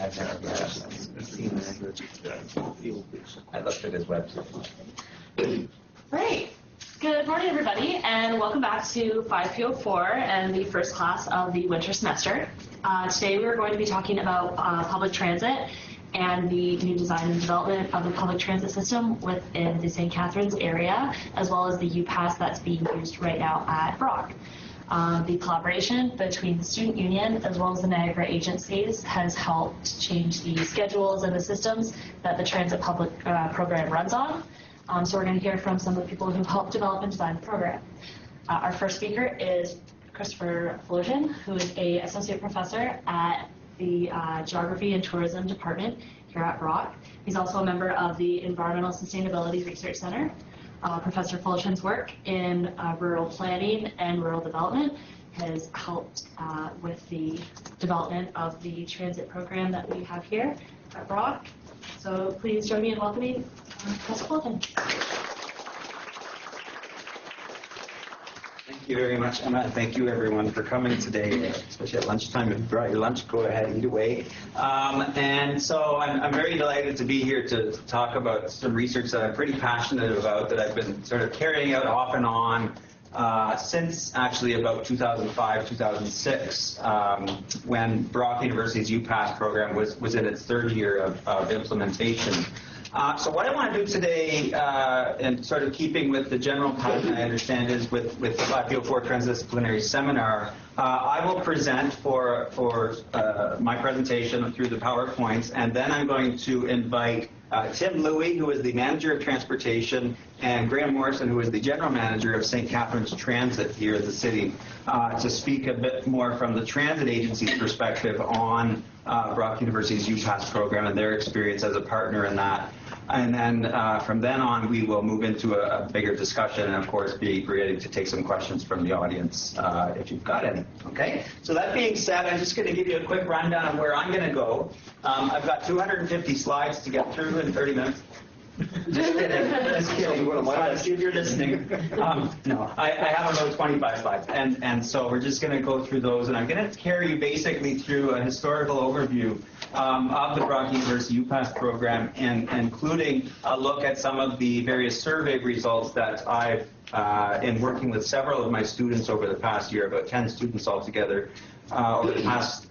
I looked at his website. Great. Good morning, everybody, and welcome back to 5P04 and the first class of the winter semester. Today we're going to be talking about public transit and the new design and development of the public transit system within the St. Catharines area, as well as the UPass that's being used right now at Brock. The collaboration between the student union as well as the Niagara agencies has helped change the schedules and the systems that the transit public program runs on. So we're going to hear from some of the people who helped develop and design the program. Our first speaker is Christopher Fullerton, who is an associate professor at the Geography and Tourism Department here at Brock. He's also a member of the Environmental Sustainability Research Center. Professor Fullerton's work in rural planning and rural development has helped with the development of the transit program that we have here at Brock. So please join me in welcoming Professor Fullerton. Thank you very much, Emma, and thank you everyone for coming today, especially at lunchtime. If you brought your lunch, go ahead and eat away. And so I'm very delighted to be here to talk about some research that I'm pretty passionate about, that I've been sort of carrying out off and on since actually about 2005, 2006, when Brock University's UPass program was in its third year of implementation. So what I want to do today, and sort of keeping with the general pattern I understand is with the 5P04 Transdisciplinary Seminar, I will present for my presentation through the PowerPoints, and then I'm going to invite Tim Louie, who is the Manager of Transportation, and Graham Morrison, who is the General Manager of St. Catharines Transit here at the city, to speak a bit more from the transit agency's perspective on Brock University's UPass program and their experience as a partner in that. And then from then on, we will move into a bigger discussion and, of course, be ready to take some questions from the audience if you've got any. Okay? So that being said, I'm just going to give you a quick rundown of where I'm going to go. I've got 250 slides to get through in 30 minutes. Just kidding. Just kidding. See if you're listening. No, I have about 25 slides, and so we're just going to go through those, and I'm going to carry you basically through a historical overview of the Brock University UPass program, and including a look at some of the various survey results that I've, in working with several of my students over the past year, about 10 students altogether, over the past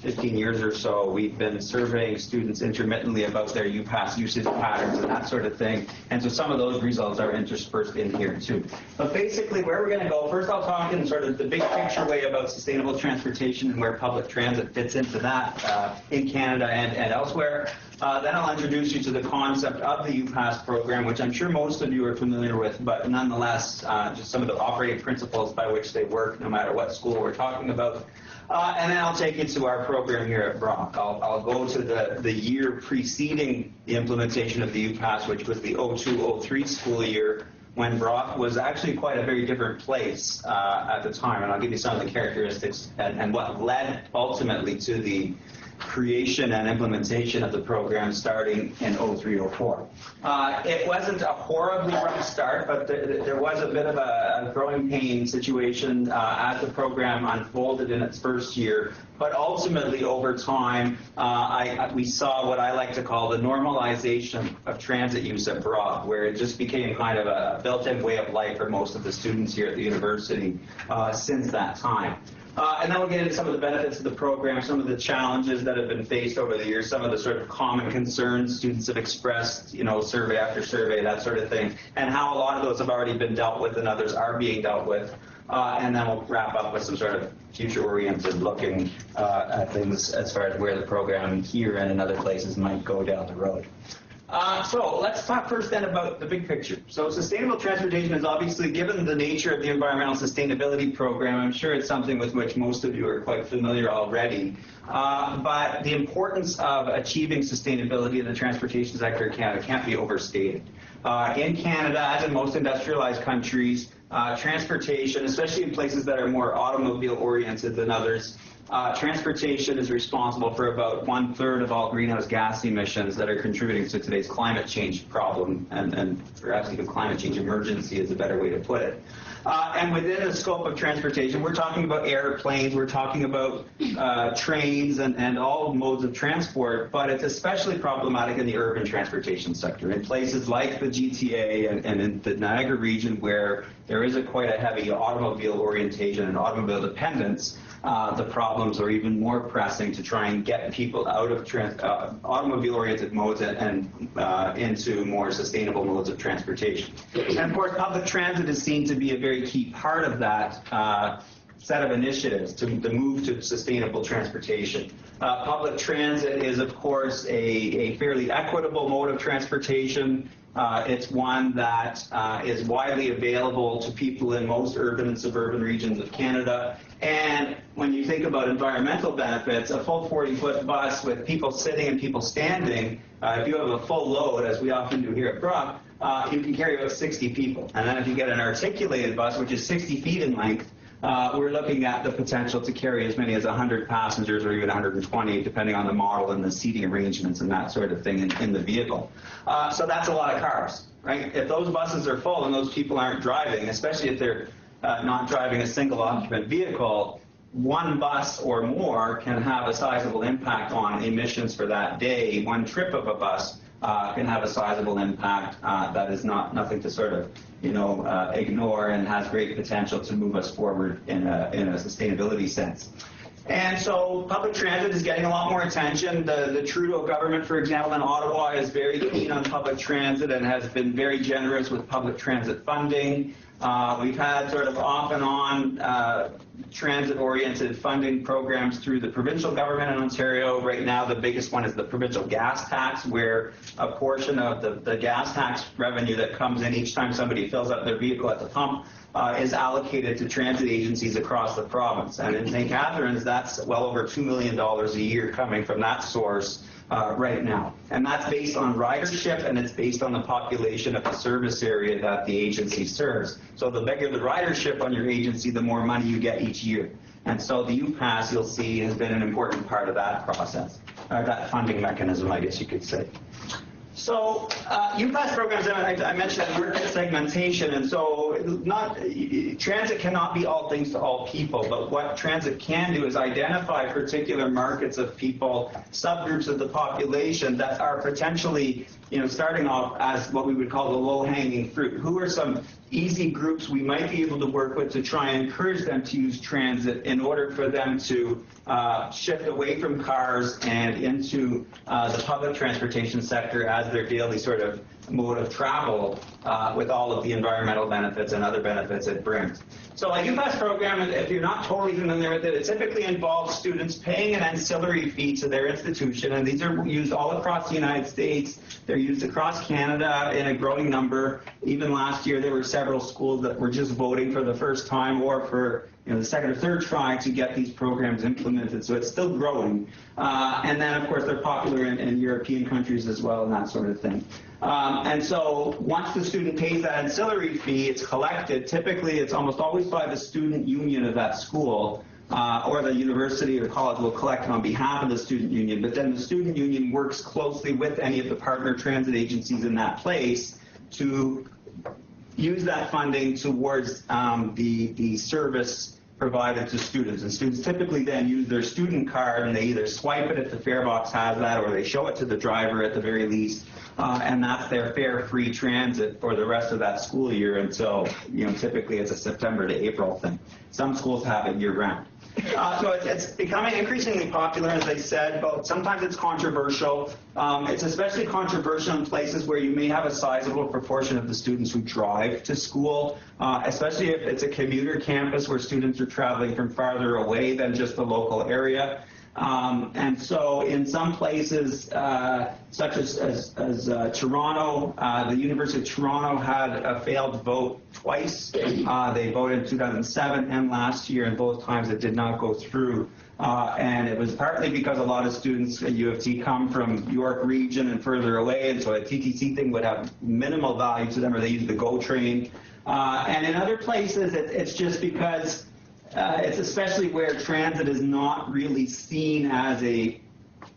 15 years or so, we've been surveying students intermittently about their UPass usage patterns and that sort of thing. And so some of those results are interspersed in here too. But basically where we're going to go, first I'll talk in sort of the big picture way about sustainable transportation and where public transit fits into that in Canada and elsewhere. Then I'll introduce you to the concept of the UPass program, which I'm sure most of you are familiar with, but nonetheless, just some of the operating principles by which they work, no matter what school we're talking about. And then I'll take you to our program here at Brock. I'll go to the year preceding the implementation of the UPass, which was the 02-03 school year, when Brock was actually quite a very different place at the time. And I'll give you some of the characteristics and what led ultimately to the creation and implementation of the program starting in 03-04. It wasn't a horribly rough start, but there was a bit of a growing pain situation as the program unfolded in its first year. But ultimately, over time, we saw what I like to call the normalization of transit use at Brock, where it just became kind of a built-in way of life for most of the students here at the university since that time. And then we'll get into some of the benefits of the program, some of the challenges that have been faced over the years, some of the sort of common concerns students have expressed, you know, survey after survey, that sort of thing, and how a lot of those have already been dealt with and others are being dealt with. And then we'll wrap up with some sort of future-oriented looking at things as far as where the program here and in other places might go down the road. So let's talk first then about the big picture. So sustainable transportation is obviously, given the nature of the environmental sustainability program, I'm sure it's something with which most of you are quite familiar already. But the importance of achieving sustainability in the transportation sector in Canada can't be overstated. In Canada, as in most industrialized countries, transportation, especially in places that are more automobile-oriented than others, transportation is responsible for about 1/3 of all greenhouse gas emissions that are contributing to today's climate change problem, and perhaps even climate change emergency is a better way to put it. And within the scope of transportation, we're talking about airplanes, we're talking about trains and all modes of transport, but it's especially problematic in the urban transportation sector. In places like the GTA and in the Niagara region where there is quite a heavy automobile orientation and automobile dependence, the problems are even more pressing to try and get people out of automobile-oriented modes and into more sustainable modes of transportation. And of course, public transit is seen to be a very key part of that set of initiatives to move to sustainable transportation. Public transit is, of course, a fairly equitable mode of transportation. It's one that is widely available to people in most urban and suburban regions of Canada. And when you think about environmental benefits, a full 40-foot bus with people sitting and people standing, if you have a full load, as we often do here at Brock, you can carry about 60 people. And then if you get an articulated bus, which is 60 feet in length, we're looking at the potential to carry as many as 100 passengers or even 120, depending on the model and the seating arrangements and that sort of thing in the vehicle. So that's a lot of cars, right? If those buses are full and those people aren't driving, especially if they're not driving a single occupant vehicle, one bus or more can have a sizable impact on emissions for that day. One trip of a bus can have a sizable impact that is nothing to sort of ignore, and has great potential to move us forward in a sustainability sense. And so public transit is getting a lot more attention. The Trudeau government, for example, in Ottawa is very keen on public transit and has been very generous with public transit funding. We've had sort of off and on transit-oriented funding programs through the provincial government in Ontario. Right now, the biggest one is the provincial gas tax, where a portion of the gas tax revenue that comes in each time somebody fills up their vehicle at the pump is allocated to transit agencies across the province. And in St. Catharines, that's well over $2 million a year coming from that source right now. And that's based on ridership, and it's based on the population of the service area that the agency serves. So the bigger the ridership on your agency, the more money you get each year. And so the UPass, you'll see, has been an important part of that process, that funding mechanism, I guess you could say. So UPass programs, I mentioned that market segmentation, and so transit cannot be all things to all people, but what transit can do is identify particular markets of people, subgroups of the population that are potentially, starting off as what we would call the low-hanging fruit. Who are some easy groups we might be able to work with to try and encourage them to use transit in order for them to shift away from cars and into the public transportation sector as their daily sort of mode of travel with all of the environmental benefits and other benefits it brings. So a UPass program, if you're not totally familiar with it, it typically involves students paying an ancillary fee to their institution, and these are used all across the United States. They're used across Canada in a growing number. Even last year, there were several schools that were just voting for the first time or for the second or third try to get these programs implemented, so it's still growing. And then, of course, they're popular in European countries as well and that sort of thing. And so once the student pays that ancillary fee, it's collected. Typically, it's almost always by the student union of that school, or the university or college will collect on behalf of the student union, but then the student union works closely with any of the partner transit agencies in that place to use that funding towards the service provided to students. And students typically then use their student card, and they either swipe it if the fare box has that, or they show it to the driver at the very least, and that's their fare-free transit for the rest of that school year until, typically it's a September to April thing. Some schools have it year-round. So it's becoming increasingly popular, as I said, but sometimes it's controversial. It's especially controversial in places where you may have a sizable proportion of the students who drive to school, especially if it's a commuter campus where students are traveling from farther away than just the local area. And so in some places, such as Toronto, the University of Toronto had a failed vote twice. They voted in 2007 and last year, and both times it did not go through. And it was partly because a lot of students at U of T come from York region and further away, and so a TTC thing would have minimal value to them, or they use the GO train. And in other places, it's just because it's especially where transit is not really seen as a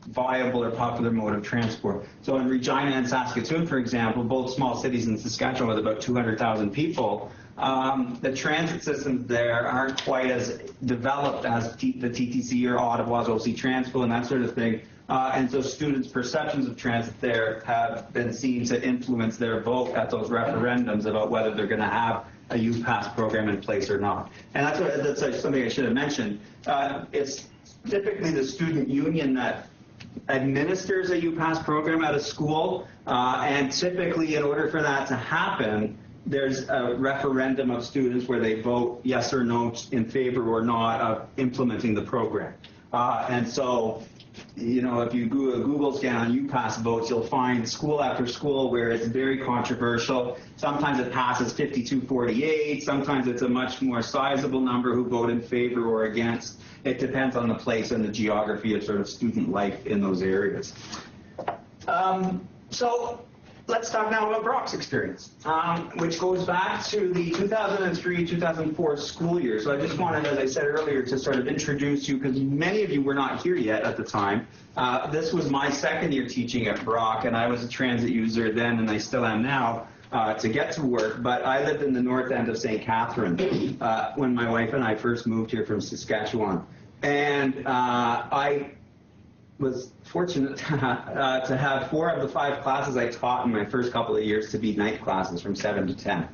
viable or popular mode of transport. So in Regina and Saskatoon, for example, both small cities in Saskatchewan with about 200,000 people, the transit systems there aren't quite as developed as the TTC or Ottawa's OC Transpo and that sort of thing. And so students' perceptions of transit there have been seen to influence their vote at those referendums about whether they're going to have a UPass program in place or not. And that's something I should have mentioned. It's typically the student union that administers a UPass program at a school, and typically in order for that to happen, there's a referendum of students where they vote yes or no in favor or not of implementing the program. And so, you know, if you do a Google scan on UPass votes, you'll find school after school where it's very controversial. Sometimes it passes 52-48. Sometimes it's a much more sizable number who vote in favor or against. It depends on the place and the geography of sort of student life in those areas. So let's talk now about Brock's experience, which goes back to the 2003-2004 school year. So I just wanted, as I said earlier, to sort of introduce you, because many of you were not here yet at the time. This was my second year teaching at Brock, and I was a transit user then, and I still am now, to get to work. But I lived in the north end of St. Catherine when my wife and I first moved here from Saskatchewan. And I was fortunate to have 4 of the 5 classes I taught in my first couple of years to be night classes from 7 to 10.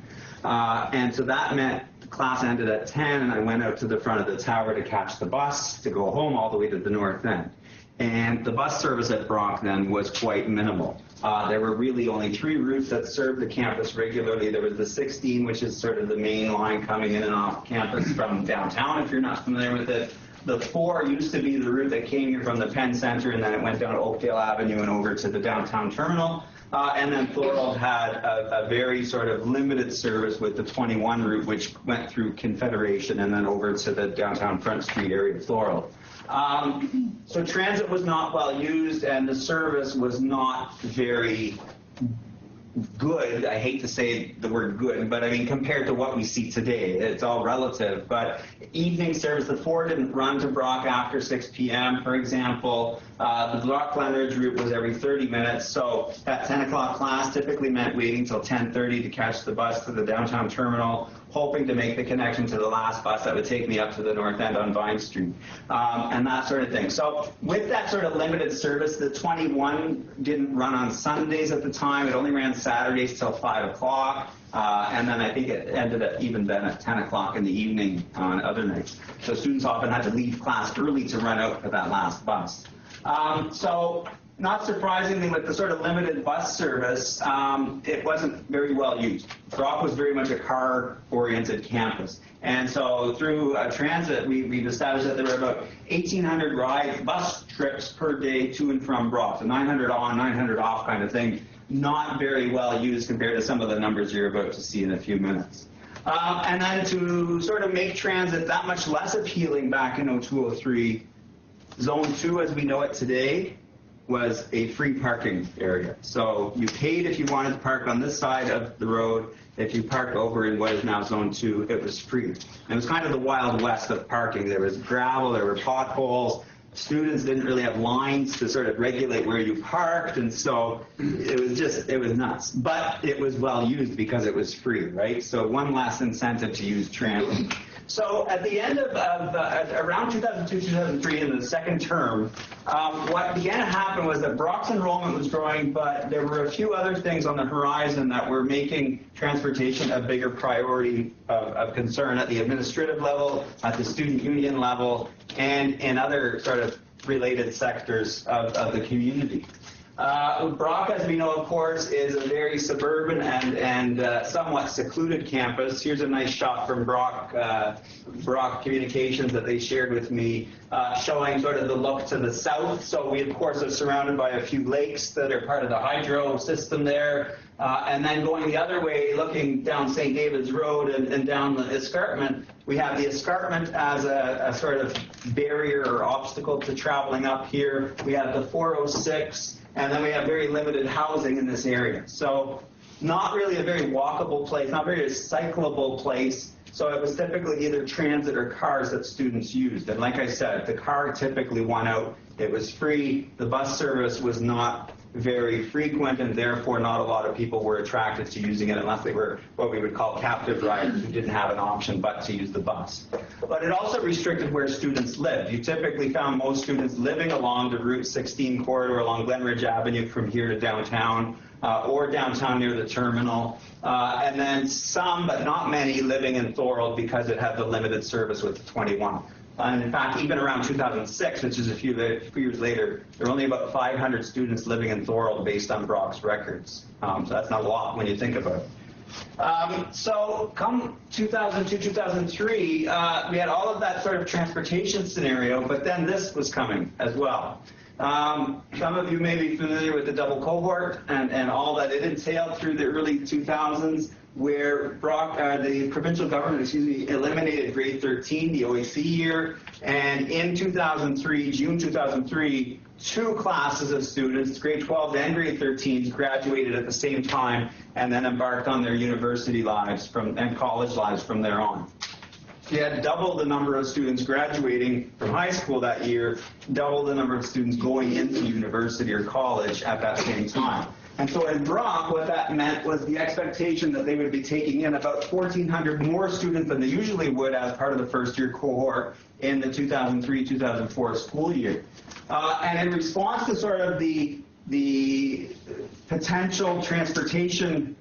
And so that meant the class ended at 10, and I went out to the front of the tower to catch the bus to go home all the way to the north end. And the bus service at Brock then was quite minimal. There were really only 3 routes that served the campus regularly. There was the 16, which is sort of the main line coming in and off campus from downtown, if you're not familiar with it. The 4 used to be the route that came here from the Penn Center, and then it went down Oakdale Avenue and over to the downtown terminal. And then Thorold had a very sort of limited service with the 21 route, which went through Confederation and then over to the downtown Front Street area of Thorold. So transit was not well used, and the service was not very good. I hate to say the word good, but I mean, compared to what we see today, it's all relative. But evening service, the 4 didn't run to Brock after 6 p.m., for example. The Brock Glenridge route was every 30 minutes, so that 10 o'clock class typically meant waiting till 10:30 to catch the bus to the downtown terminal, hoping to make the connection to the last bus that would take me up to the north end on Vine Street, and that sort of thing. So with that sort of limited service, the 21 didn't run on Sundays at the time. It only ran Saturdays till 5 o'clock, and then I think it ended at, even then, at 10 o'clock in the evening on other nights. So students often had to leave class early to run out for that last bus. So not surprisingly, with the sort of limited bus service, it wasn't very well used. Brock was very much a car-oriented campus. And so through transit, we've established that there were about 1,800 bus trips per day to and from Brock. So 900 on, 900 off kind of thing. Not very well used compared to some of the numbers you're about to see in a few minutes. And then to sort of make transit that much less appealing back in 0203, Zone 2, as we know it today, was a free parking area. So you paid if you wanted to park on this side of the road. If you parked over in what is now Zone 2, it was free. And it was kind of the Wild West of parking. There was gravel, there were potholes. Students didn't really have lines to sort of regulate where you parked, and so it was nuts. But it was well used because it was free, right? So one last incentive to use transit. So at the end of around 2002, 2003, in the second term, what began to happen was that Brock's enrollment was growing, but there were a few other things on the horizon that were making transportation a bigger priority of concern at the administrative level, at the student union level, and in other sort of related sectors of the community. Brock, as we know, of course, is a very suburban and somewhat secluded campus. Here's a nice shot from Brock Communications that they shared with me, showing sort of the look to the south. So we, of course, are surrounded by a few lakes that are part of the hydro system there. And then going the other way, looking down St. David's Road and down the escarpment, we have the escarpment as a sort of barrier or obstacle to traveling up here. We have the 406. And then we have very limited housing in this area. So not really a very walkable place, not very cyclable place. So it was typically either transit or cars that students used. And like I said, the car typically won out. It was free. The bus service was not very frequent, and therefore not a lot of people were attracted to using it unless they were what we would call captive riders who didn't have an option but to use the bus. But it also restricted where students lived. You typically found most students living along the Route 16 corridor along Glenridge Avenue from here to downtown, or downtown near the terminal, and then some, but not many, living in Thorold because it had the limited service with the 21. And in fact, even around 2006, which is a few years later, there were only about 500 students living in Thorold based on Brock's records. So that's not a lot when you think about it. So come 2002, 2003, we had all of that sort of transportation scenario, but then this was coming as well. Some of you may be familiar with the double cohort and all that it entailed through the early 2000s, where the provincial government, eliminated grade 13, the OAC year, and in 2003, June 2003, 2 classes of students, grade 12 and grade 13, graduated at the same time and then embarked on their university lives and college lives from there on. You had double the number of students graduating from high school that year, double the number of students going into university or college at that same time. And so in Brock, what that meant was the expectation that they would be taking in about 1,400 more students than they usually would as part of the first-year cohort in the 2003-2004 school year. And in response to sort of the potential transportation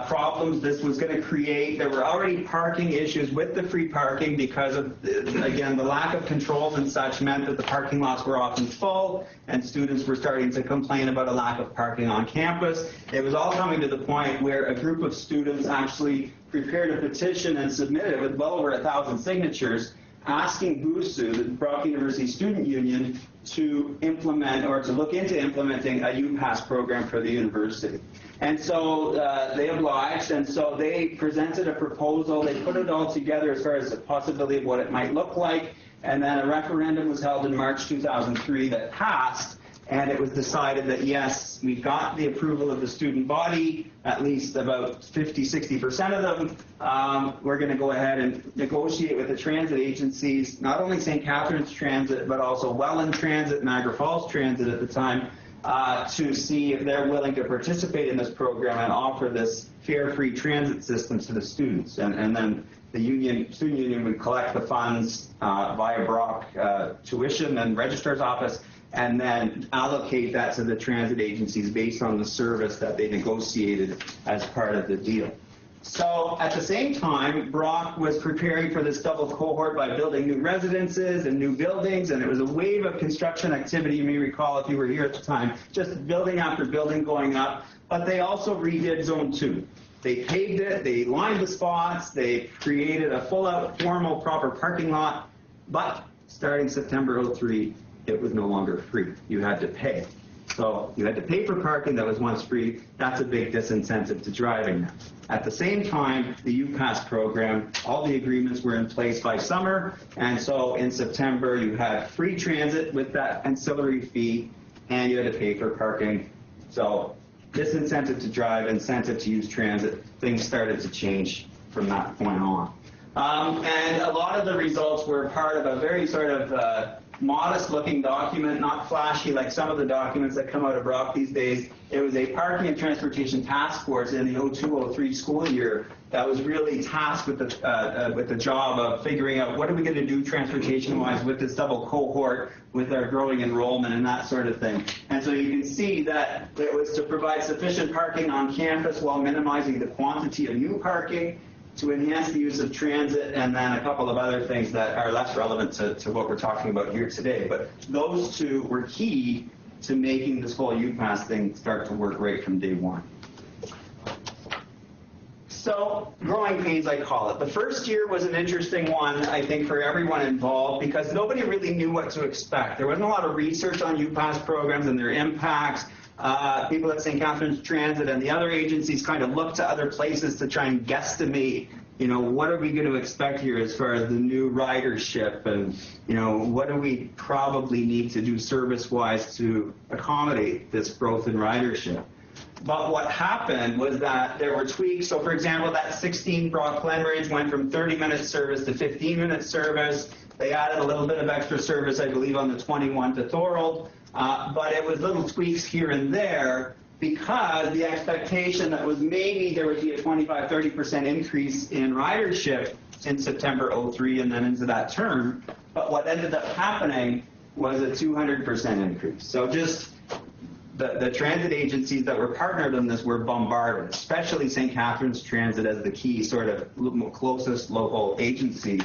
problems this was going to create. There were already parking issues with the free parking because of, again, the lack of controls and such meant that the parking lots were often full and students were starting to complain about a lack of parking on campus. It was all coming to the point where a group of students actually prepared a petition and submitted it with well over 1,000 signatures asking BUSU, the Brock University Student Union, to implement or to look into implementing a UPass program for the university. And so they obliged, and so they presented a proposal. They put it all together as far as the possibility of what it might look like, and then a referendum was held in March 2003 that passed, and it was decided that, yes, we got the approval of the student body, at least about 50-60% of them. We're going to go ahead and negotiate with the transit agencies, not only St. Catharines Transit, but also Welland Transit, Niagara Falls Transit at the time, to see if they're willing to participate in this program and offer this fare-free transit system to the students. And then the student union would collect the funds via Brock tuition and registrar's office, and then allocate that to the transit agencies based on the service that they negotiated as part of the deal. So at the same time, Brock was preparing for this double cohort by building new residences and new buildings, and it was a wave of construction activity, you may recall if you were here at the time, just building after building going up. But they also redid Zone 2. They paved it, they lined the spots, they created a full-out, formal, proper parking lot, but starting September 03, it was no longer free. You had to pay. So you had to pay for parking that was once free. That's a big disincentive to driving now. At the same time, the UPass program, all the agreements were in place by summer, and so in September you had free transit with that ancillary fee, and you had to pay for parking. So disincentive to drive, incentive to use transit, things started to change from that point on. And a lot of the results were part of a very sort of modest-looking document, not flashy like some of the documents that come out of Brock these days. It was a parking and transportation task force in the 02-03 school year that was really tasked with the job of figuring out what are we going to do transportation-wise with this double cohort, with our growing enrollment and that sort of thing. And so you can see that it was to provide sufficient parking on campus while minimizing the quantity of new parking, to enhance the use of transit, and then a couple of other things that are less relevant to what we're talking about here today. But those two were key to making this whole UPass thing start to work right from day one. So, growing pains, I call it. The first year was an interesting one, I think, for everyone involved because nobody really knew what to expect. There wasn't a lot of research on UPass programs and their impacts. People at St. Catharines Transit and the other agencies kind of looked to other places to try and guesstimate, what are we going to expect here as far as the new ridership and, what do we probably need to do service-wise to accommodate this growth in ridership. But what happened was that there were tweaks. So, for example, that 16 Brock-Glenridge went from 30-minute service to 15-minute service. They added a little bit of extra service, I believe, on the 21 to Thorold. But it was little tweaks here and there because the expectation that was maybe there would be a 25-30% increase in ridership in September 03 and then into that term. But what ended up happening was a 200% increase. So just the transit agencies that were partnered on this were bombarded, especially St. Catharines Transit as the key sort of closest local agency.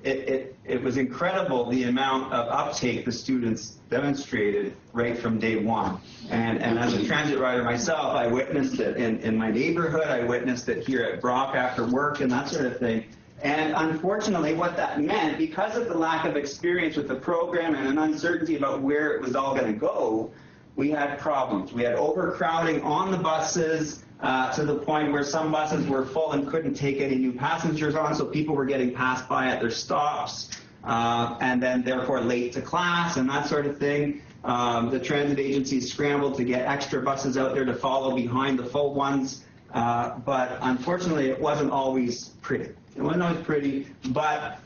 It was incredible the amount of uptake the students demonstrated right from day one. And as a transit rider myself, I witnessed it in my neighborhood. I witnessed it here at Brock after work and that sort of thing. And unfortunately, what that meant, because of the lack of experience with the program and an uncertainty about where it was all going to go, we had problems. We had overcrowding on the buses to the point where some buses were full and couldn't take any new passengers on, so people were getting passed by at their stops and then therefore late to class and that sort of thing. The transit agencies scrambled to get extra buses out there to follow behind the full ones, but unfortunately it wasn't always pretty. It wasn't always pretty, but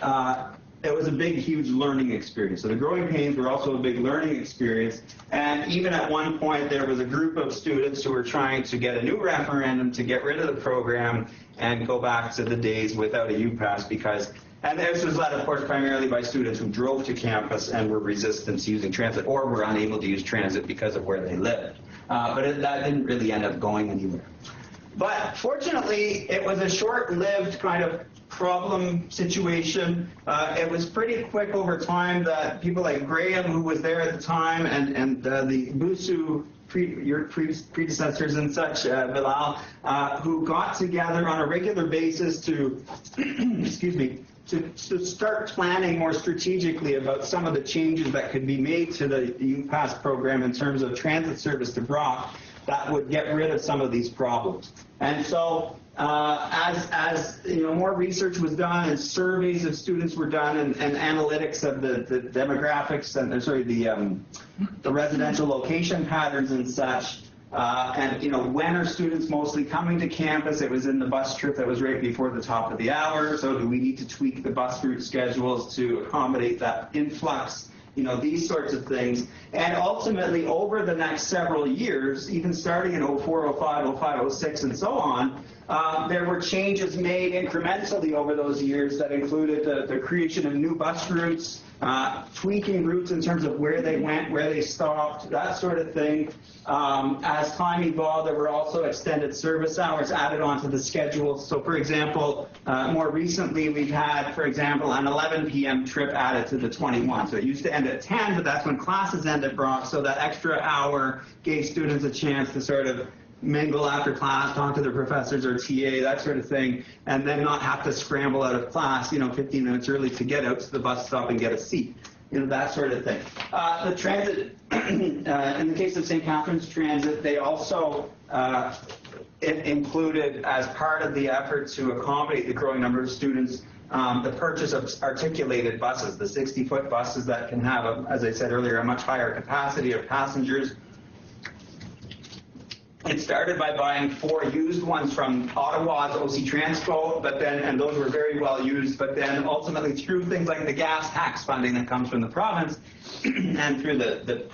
it was a big, huge learning experience. So the growing pains were also a big learning experience. And even at one point, there was a group of students who were trying to get a new referendum to get rid of the program and go back to the days without a U-Pass because, and this was led, of course, primarily by students who drove to campus and were resistant to using transit or were unable to use transit because of where they lived. But that didn't really end up going anywhere. But fortunately, it was a short-lived kind of problem situation. It was pretty quick over time that people like Graham, who was there at the time, and the Busu, your predecessors and such, Bilal, who got together on a regular basis to, excuse me, to start planning more strategically about some of the changes that could be made to the U-Pass program in terms of transit service to Brock that would get rid of some of these problems. And so as you know, more research was done and surveys of students were done and analytics of the demographics and the residential location patterns and such. And you know, when are students mostly coming to campus? It was in the bus trip that was right before the top of the hour. So do we need to tweak the bus route schedules to accommodate that influx? You know, these sorts of things. And ultimately, over the next several years, even starting in 04, 05, 05, 06, and so on, there were changes made incrementally over those years that included the creation of new bus routes, tweaking routes in terms of where they went, where they stopped, that sort of thing. As time evolved, there were also extended service hours added onto the schedule. So, for example, more recently we've had, for example, an 11 p.m. trip added to the 21. So it used to end at 10, but that's when classes end at Brock. So that extra hour gave students a chance to sort of mingle after class, talk to their professors or TA, that sort of thing, and then not have to scramble out of class, 15 minutes early to get out to the bus stop and get a seat, that sort of thing. The transit, in the case of St. Catharines Transit, they also it included, as part of the effort to accommodate the growing number of students, the purchase of articulated buses, the 60-foot buses that can have, as I said earlier, a much higher capacity of passengers. It started by buying 4 used ones from Ottawa's OC Transpo, and those were very well used, but then ultimately through things like the gas tax funding that comes from the province and through the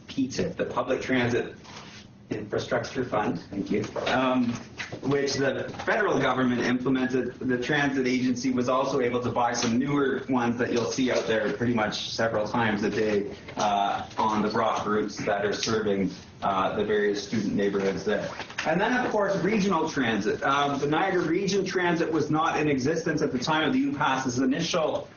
PTIP, the Public Transit Infrastructure Fund, thank you, which the federal government implemented, the transit agency was also able to buy some newer ones that you'll see out there pretty much several times a day on the Brock routes that are serving the various student neighborhoods there. And then, of course, regional transit. The Niagara Region Transit was not in existence at the time of the U-Pass's initial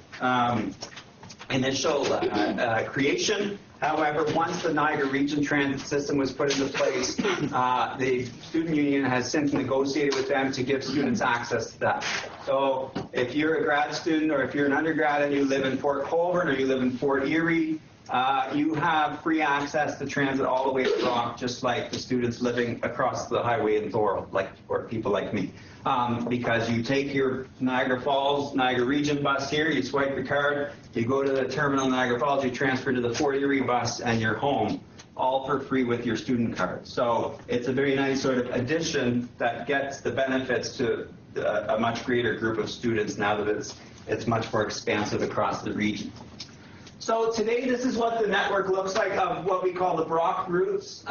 creation. However, once the Niagara Region Transit system was put into place, the student union has since negotiated with them to give students access to that. So if you're a grad student or if you're an undergrad and you live in Port Colborne or you live in Fort Erie, you have free access to transit all the way to Brock, just like the students living across the highway in Thorold, or people like me. Because you take your Niagara Falls, Niagara Region bus here, you swipe the card, you go to the terminal in Niagara Falls, you transfer to the Fort Erie bus, and you're home. all for free with your student card. So it's a very nice sort of addition that gets the benefits to a much greater group of students now that it's much more expansive across the region. So today, this is what the network looks like of what we call the Brock routes.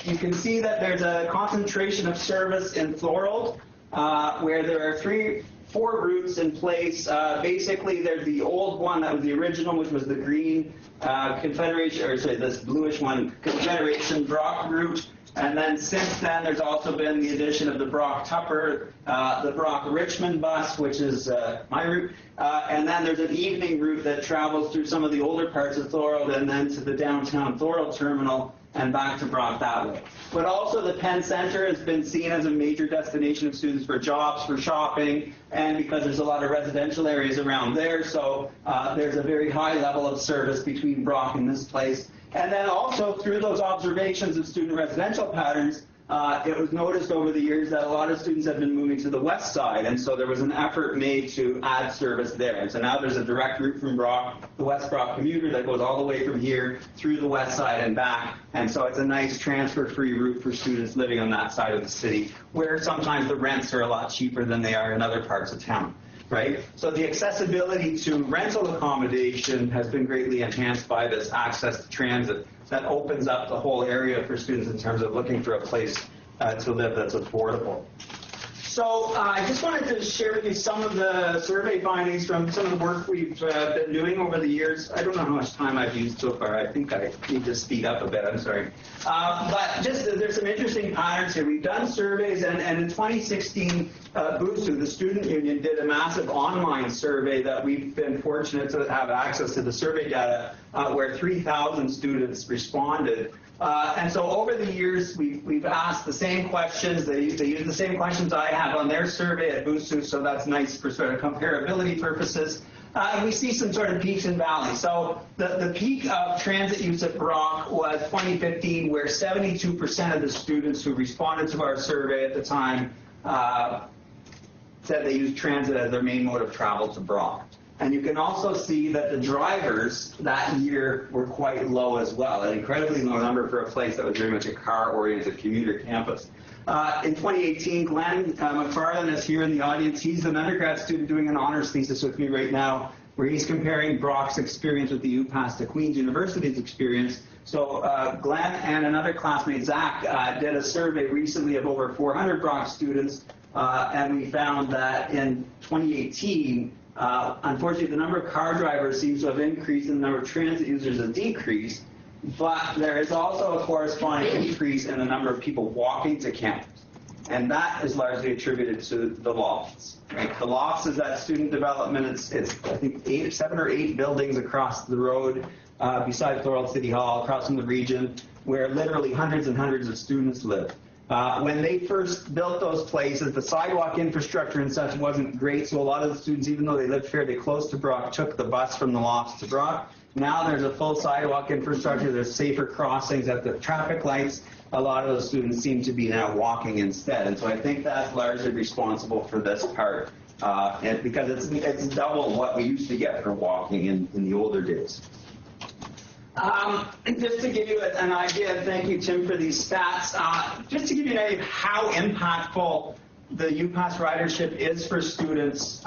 You can see that there's a concentration of service in Thorold, where there are 4 routes in place. Basically, there's the old one that was the original, which was the green Confederation, or sorry, this bluish one, Confederation Brock route. And then since then, there's also been the addition of the Brock-Tupper, the Brock-Richmond bus, which is my route. And then there's an evening route that travels through some of the older parts of Thorold and then to the downtown Thorold terminal and back to Brock that way. But also the Penn Centre has been seen as a major destination of students for jobs, for shopping, and because there's a lot of residential areas around there, so there's a very high level of service between Brock and this place. And then also through those observations of student residential patterns, it was noticed over the years that a lot of students have been moving to the west side, and so there was an effort made to add service there. And so now there's a direct route from Brock, the West Brock commuter, that goes all the way from here through the west side and back. And so it's a nice transfer-free route for students living on that side of the city, where sometimes the rents are a lot cheaper than they are in other parts of town. Right? So the accessibility to rental accommodation has been greatly enhanced by this access to transit that opens up the whole area for students in terms of looking for a place to live that's affordable. So I just wanted to share with you some of the survey findings from some of the work we've been doing over the years. I don't know how much time I've used so far. I think I need to speed up a bit. I'm sorry. But just there's some interesting patterns here. We've done surveys, and in 2016, BUSU, the student union, did a massive online survey that we've been fortunate to have access to the survey data, where 3,000 students responded. And so over the years, we've asked the same questions. They use the same questions I have on their survey at BUSU, so that's nice for sort of comparability purposes. And we see some sort of peaks and valleys. So the peak of transit use at Brock was 2015, where 72% of the students who responded to our survey at the time said they used transit as their main mode of travel to Brock. And you can also see that the drivers that year were quite low as well, an incredibly low number for a place that was very much a car-oriented commuter campus. In 2018, Glenn McFarland is here in the audience. He's an undergrad student doing an honors thesis with me right now, where he's comparing Brock's experience with the UPass to Queen's University's experience. So Glenn and another classmate, Zach, did a survey recently of over 400 Brock students, and we found that in 2018, unfortunately, the number of car drivers seems to have increased and the number of transit users has decreased, but there is also a corresponding increase in the number of people walking to campus. And that is largely attributed to the lofts. Right? The lofts is that student development. It's I think 7 or 8 buildings across the road beside Thorold City Hall, across from the region, where literally hundreds and hundreds of students live. When they first built those places, the sidewalk infrastructure and such wasn't great, so a lot of the students, even though they lived fairly close to Brock, took the bus from the lofts to Brock. Now there's a full sidewalk infrastructure, there's safer crossings at the traffic lights. A lot of those students seem to be now walking instead, and so I think that's largely responsible for this part, and because it's double what we used to get for walking in the older days. Just to give you an idea, thank you, Tim, for these stats. Just to give you an idea of how impactful the UPass ridership is for students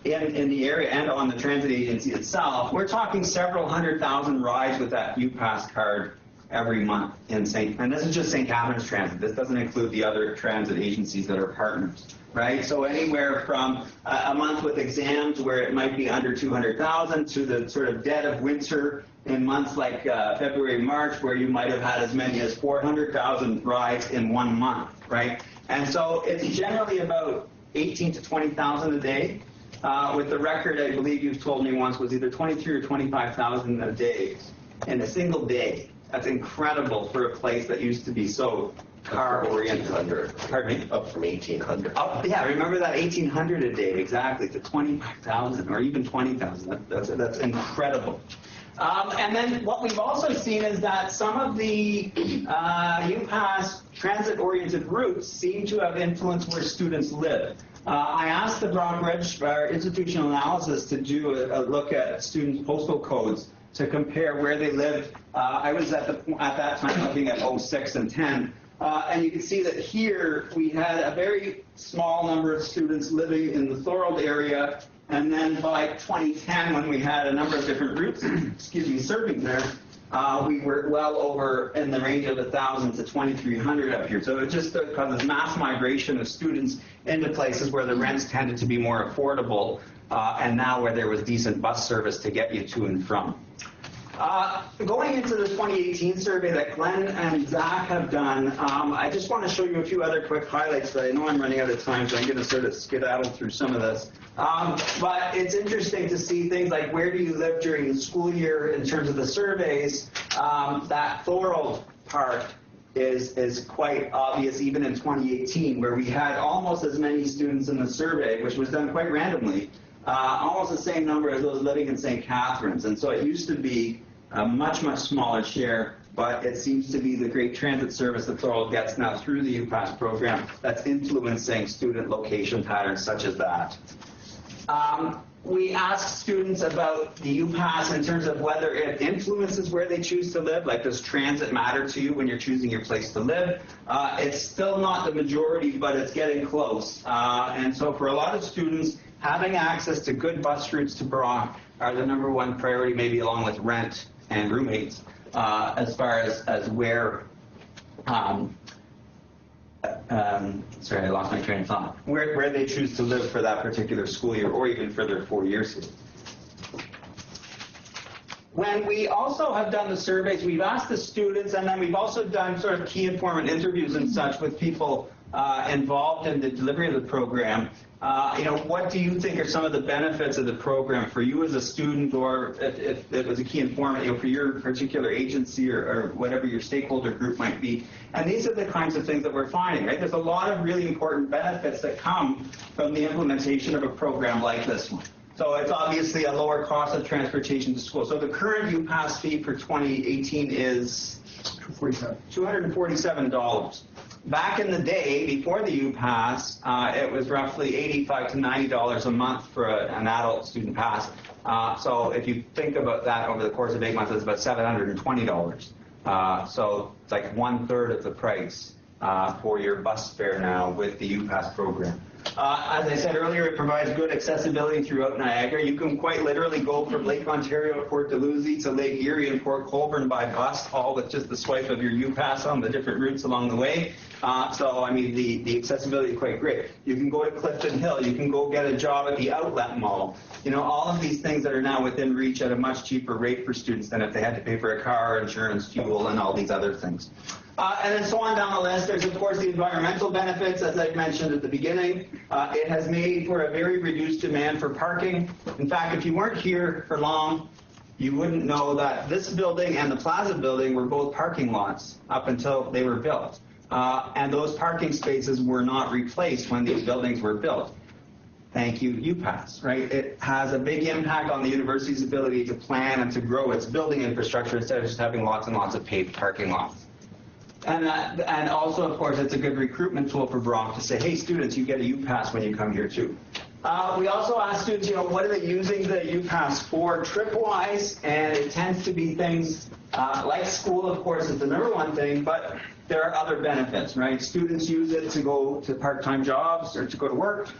in the area and on the transit agency itself, we're talking several 100,000 rides with that UPass card every month and this is just St. Catherine's Transit. This doesn't include the other transit agencies that are partners. Right, so anywhere from a month with exams where it might be under 200,000 to the sort of dead of winter in months like February, March, where you might have had as many as 400,000 rides in 1 month, right? And so it's generally about 18 to 20,000 a day. With the record, I believe you've told me once, was either 23 or 25,000 a day in a single day. That's incredible for a place that used to be so car-oriented. Pardon me? Up from 1,800. Yeah, remember that 1,800 a day, exactly, to 25,000 or even 20,000. That's incredible. And then what we've also seen is that some of the UPass transit-oriented routes seem to have influenced where students live. I asked the Brock Institutional Analysis to do a look at students' postal codes to compare where they lived. I was at that time looking at 06 and 10. And you can see that here we had a very small number of students living in the Thorold area, and then by 2010, when we had a number of different routes, serving there, we were well over in the range of 1,000 to 2,300 up here. So it just causes mass migration of students into places where the rents tended to be more affordable, and now where there was decent bus service to get you to and from. Going into the 2018 survey that Glenn and Zach have done, I just want to show you a few other quick highlights, but I know I'm running out of time, so I'm going to sort of skedaddle through some of this. But it's interesting to see things like where do you live during the school year in terms of the surveys. That Thorold part is quite obvious even in 2018, where we had almost as many students in the survey, which was done quite randomly, almost the same number as those living in St. Catharines. And so it used to be a much, much smaller share, but it seems to be the great transit service that Thorold gets now through the UPass program that's influencing student location patterns such as that. We asked students about the UPass in terms of whether it influences where they choose to live, like does transit matter to you when you're choosing your place to live? It's still not the majority, but it's getting close. And so for a lot of students, having access to good bus routes to Brock are the #1 priority, maybe along with rent and roommates, as far as where, sorry, I lost my train of thought, where they choose to live for that particular school year or even for their 4 years here. When we also have done the surveys, we've asked the students, and then we've also done sort of key informant interviews and such with people involved in the delivery of the program. What do you think are some of the benefits of the program for you as a student, or if it was a key informant, for your particular agency or whatever your stakeholder group might be? And these are the kinds of things that we're finding, right? There's a lot of really important benefits that come from the implementation of a program like this one. So it's obviously a lower cost of transportation to school. So the current UPass fee for 2018 is $247. Back in the day, before the UPass, it was roughly $85 to $90 a month for an adult student pass. So if you think about that over the course of 8 months, it's about $720. So it's like 1/3 of the price for your bus fare now with the UPass program. As I said earlier, it provides good accessibility throughout Niagara. You can quite literally go from Lake Ontario, Port Dalhousie, to Lake Erie and Port Colborne by bus, all with just the swipe of your UPass on the different routes along the way. So, I mean, the accessibility is quite great. You can go to Clifton Hill. You can go get a job at the Outlet Mall. All of these things that are now within reach at a much cheaper rate for students than if they had to pay for a car, insurance, fuel, and all these other things. And then so on down the list. There's, of course, the environmental benefits, as I mentioned at the beginning. It has made for a very reduced demand for parking. In fact, if you weren't here for long, you wouldn't know that this building and the Plaza building were both parking lots up until they were built. And those parking spaces were not replaced when these buildings were built. Thank you, UPass, right? It has a big impact on the university's ability to plan and to grow its building infrastructure instead of just having lots and lots of paved parking lots. And also, of course, it's a good recruitment tool for Brock to say, hey, students, you get a UPass when you come here, too. We also ask students, what are they using the UPass for trip-wise? And it tends to be things like school, of course, is the #1 thing, but there are other benefits, right? Students use it to go to part-time jobs or to go to work.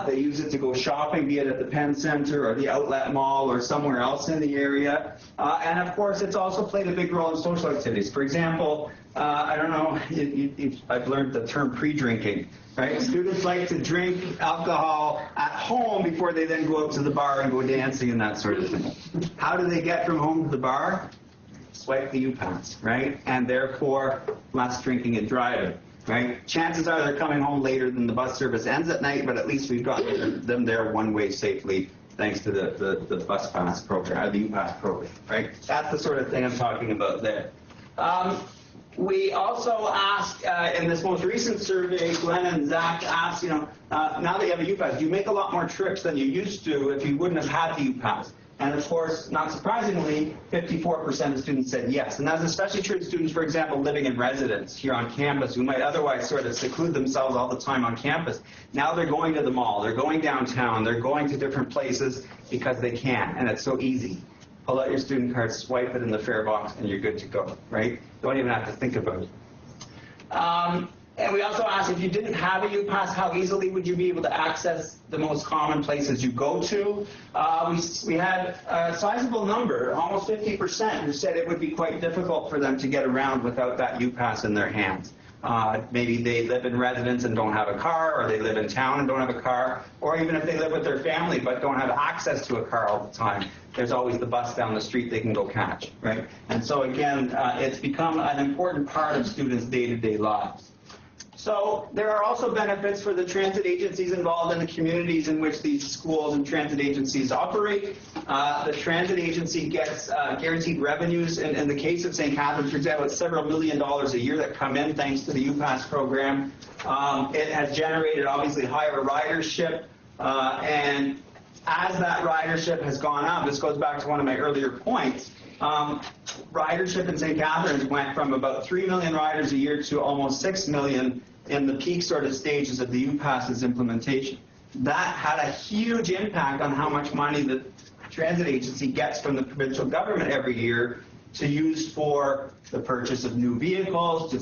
They use it to go shopping, be it at the Penn Center or the Outlet Mall or somewhere else in the area. And, of course, it's also played a big role in social activities. For example, I don't know, I've learned the term pre-drinking, right? Students like to drink alcohol at home before they then go out to the bar and go dancing and that sort of thing. How do they get from home to the bar? Swipe the UPass, right? And therefore, less drinking and driving, right? Chances are they're coming home later than the bus service ends at night, but at least we've got them there one way safely thanks to the bus pass program, or the UPass program, right? That's the sort of thing I'm talking about there. We also asked, in this most recent survey, Glenn and Zach asked, now that you have a UPass, do you make a lot more trips than you used to if you wouldn't have had the UPass? And of course, not surprisingly, 54% of students said yes. And that's especially true of students, for example, living in residence here on campus who might otherwise sort of seclude themselves all the time on campus. Now they're going to the mall, they're going downtown, they're going to different places because they can, and it's so easy. pull out your student card, swipe it in the fare box, and you're good to go, right? Don't even have to think about it. And we also asked, if you didn't have a U-Pass, how easily would you be able to access the most common places you go to? We had a sizable number, almost 50%, who said it would be quite difficult for them to get around without that U-Pass in their hands. Maybe they live in residence and don't have a car, or they live in town and don't have a car, or even if they live with their family but don't have access to a car all the time, there's always the bus down the street they can go catch, right? And so again, it's become an important part of students' day-to-day lives. So there are also benefits for the transit agencies involved in the communities in which these schools and transit agencies operate. The transit agency gets guaranteed revenues. In the case of St. Catharines, for example, it's several $1 million a year that come in thanks to the U-Pass program. It has generated obviously higher ridership, and as that ridership has gone up, this goes back to one of my earlier points, ridership in St. Catharines went from about 3 million riders a year to almost 6 million in the peak sort of stages of the U-Pass's implementation. That had a huge impact on how much money the transit agency gets from the provincial government every year to use for the purchase of new vehicles, to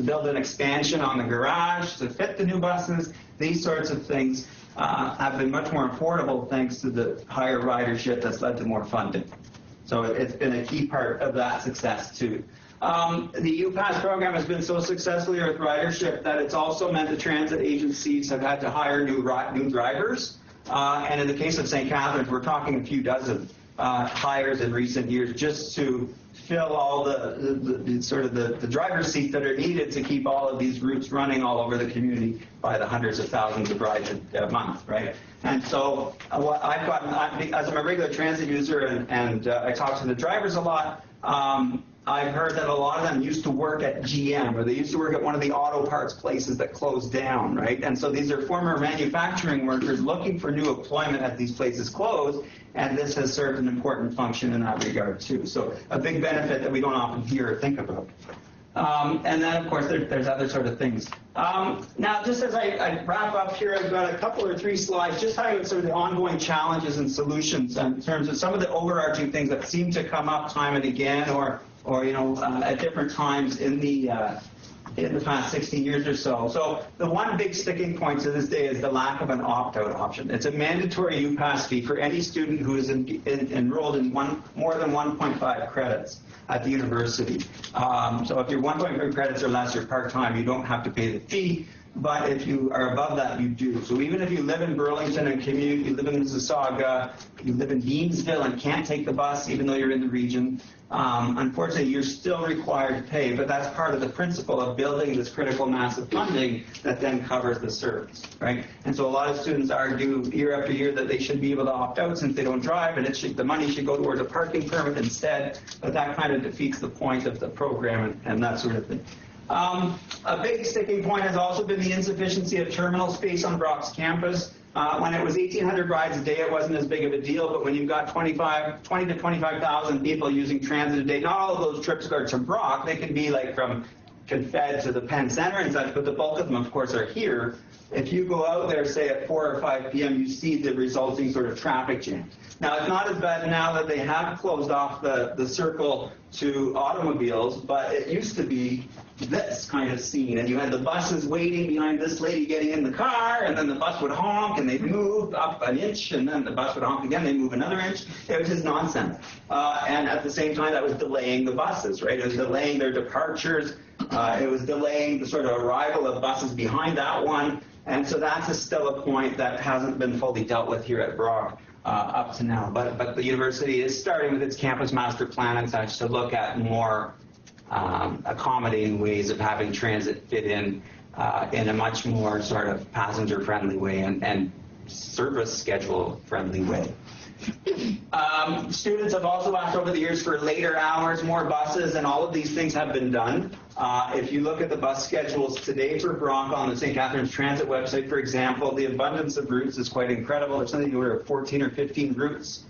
build an expansion on the garage, to fit the new buses. These sorts of things have been much more affordable thanks to the higher ridership that's led to more funding. So it's been a key part of that success too. The U-Pass program has been so successful here with ridership that it's also meant the transit agencies have had to hire new drivers. And in the case of St. Catharines, we're talking a few dozen hires in recent years just to fill all the driver's seats that are needed to keep all of these routes running all over the community by the hundreds of thousands of rides a month, right? And so what I've gotten, as I'm a regular transit user and I talk to the drivers a lot, I've heard that a lot of them used to work at GM, or they used to work at one of the auto parts places that closed down, right? And so these are former manufacturing workers looking for new employment as these places close, and this has served an important function in that regard too. So a big benefit that we don't often hear or think about. And then, of course, there's other sort of things. Now, just as I wrap up here, I've got a couple or three slides just highlighting sort of the ongoing challenges and solutions in terms of some of the overarching things that seem to come up time and again, or at different times in the past 16 years or so. So the one big sticking point to this day is the lack of an opt-out option. It's a mandatory U-Pass fee for any student who is enrolled in more than 1.5 credits at the university. So if you're 1.5 credits or less, you're part-time, you don't have to pay the fee. But if you are above that, you do. So even if you live in Burlington and commute, you live in Mississauga, you live in Deansville and can't take the bus even though you're in the region, unfortunately you're still required to pay. But that's part of the principle of building this critical mass of funding that then covers the service, right? And so a lot of students argue year after year that they should be able to opt out since they don't drive, and the money should go towards a parking permit instead. But that kind of defeats the point of the program and that sort of thing. A big sticking point has also been the insufficiency of terminal space on Brock's campus. When it was 1,800 rides a day, it wasn't as big of a deal, but when you've got 20 to 25,000 people using transit a day, not all of those trips go to Brock. They can be like from Confed to the Penn Center and such, but the bulk of them, of course, are here. If you go out there, say at 4 or 5 p.m., you see the resulting sort of traffic jam. Now, it's not as bad now that they have closed off the circle to automobiles, but it used to be this kind of scene, and you had the buses waiting behind this lady getting in the car, and then the bus would honk, and they'd move up an inch, and then the bus would honk again, they'd move another inch. It was just nonsense. And at the same time, that was delaying the buses, right? It was delaying their departures. It was delaying the sort of arrival of buses behind that one. And so that's still a point that hasn't been fully dealt with here at Brock up to now. But the university is starting with its campus master plan and such to look at more accommodating ways of having transit fit in a much more sort of passenger-friendly way and service schedule-friendly way. Students have also asked over the years for later hours, more buses, and all of these things have been done. If you look at the bus schedules today for Brock on the St. Catharines Transit website, for example, the abundance of routes is quite incredible. There's something over 14 or 15 routes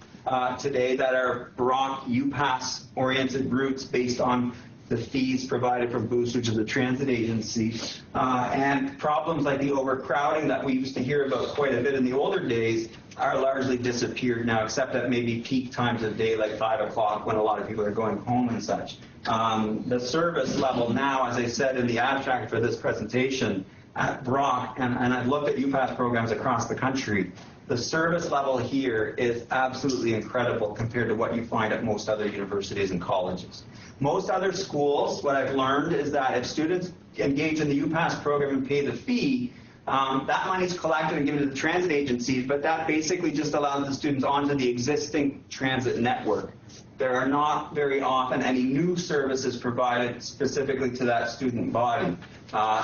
today that are Brock U-Pass oriented routes based on the fees provided from Boost, which is a transit agency, and problems like the overcrowding that we used to hear about quite a bit in the older days are largely disappeared now, except at maybe peak times of day, like 5 o'clock, when a lot of people are going home and such. The service level now, as I said in the abstract for this presentation, at Brock, and I've looked at UPass programs across the country, the service level here is absolutely incredible compared to what you find at most other universities and colleges. Most other schools, what I've learned is that if students engage in the UPass program and pay the fee, that money is collected and given to the transit agencies, but that basically just allows the students onto the existing transit network. There are not very often any new services provided specifically to that student body.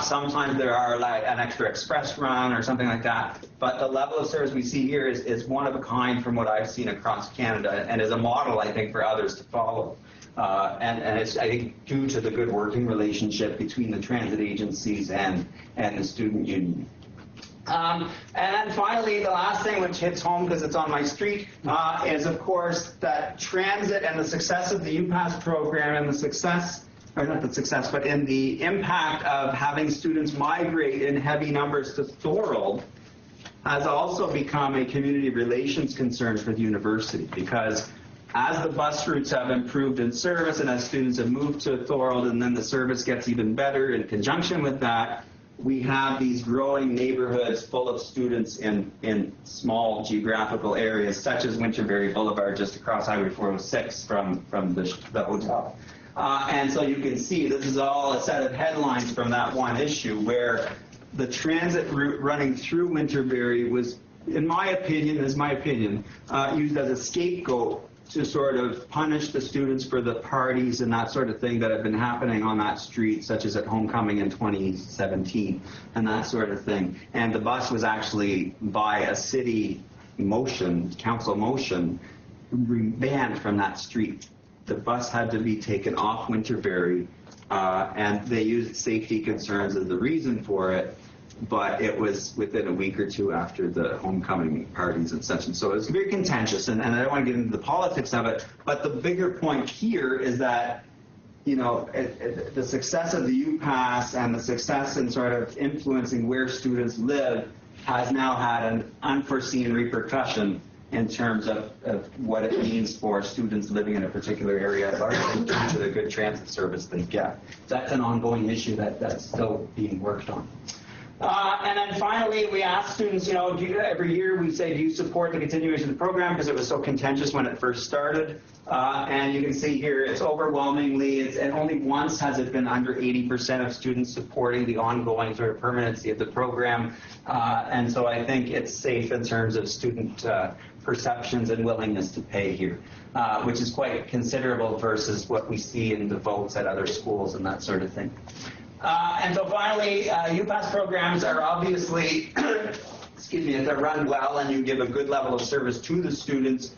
Sometimes there are like an extra express run or something like that, but the level of service we see here is one of a kind from what I've seen across Canada, and is a model, I think, for others to follow. And it's, I think, due to the good working relationship between the transit agencies and the student union. And then finally, the last thing which hits home because it's on my street is, of course, that transit and the success of the UPass program and the success, or not the success, but in the impact of having students migrate in heavy numbers to Thorold has also become a community relations concern for the university, because as the bus routes have improved in service and as students have moved to Thorold and then the service gets even better in conjunction with that, we have these growing neighborhoods full of students in small geographical areas, such as Winterberry Boulevard, just across Highway 406 from the hotel. And so you can see this is all a set of headlines from that one issue, where the transit route running through Winterberry was, in my opinion, used as a scapegoat to sort of punish the students for the parties and that sort of thing that have been happening on that street, such as at Homecoming in 2017 and that sort of thing. And the bus was actually, by a city motion, council motion, banned from that street. The bus had to be taken off Winterberry, and they used safety concerns as the reason for it. But it was within a week or two after the homecoming parties and such. And so it was very contentious, and I don't want to get into the politics of it, but the bigger point here is that, you know, the success of the UPass and the success in sort of influencing where students live has now had an unforeseen repercussion in terms of what it means for students living in a particular area, largely due to the good transit service they get. That's an ongoing issue that's still being worked on. And then finally, we ask students, you know, every year we say, do you support the continuation of the program? Because it was so contentious when it first started. And you can see here, it's overwhelmingly, and only once has it been under 80% of students supporting the ongoing sort of permanency of the program. And so I think it's safe in terms of student perceptions and willingness to pay here, which is quite considerable versus what we see in the votes at other schools and that sort of thing. And so finally, UPass programs are obviously, excuse me, if they're run well and you give a good level of service to the students,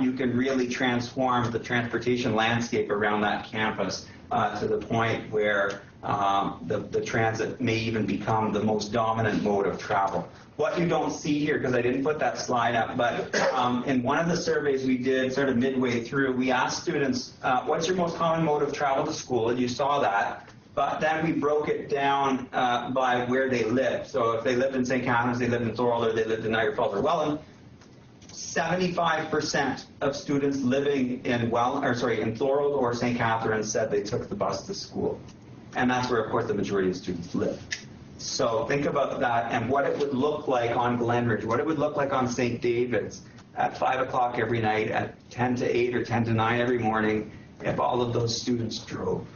you can really transform the transportation landscape around that campus to the point where the transit may even become the most dominant mode of travel. What you don't see here, because I didn't put that slide up, but in one of the surveys we did sort of midway through, we asked students, what's your most common mode of travel to school? And you saw that. But then we broke it down by where they lived. So if they lived in St. Catharines, they lived in Thorold, or they lived in Niagara Falls or Welland, 75% of students living in Thorold or St. Catharines said they took the bus to school. And that's where, of course, the majority of students live. So think about that and what it would look like on Glenridge, what it would look like on St. David's at 5 o'clock every night, at 10 to 8 or 10 to 9 every morning, if all of those students drove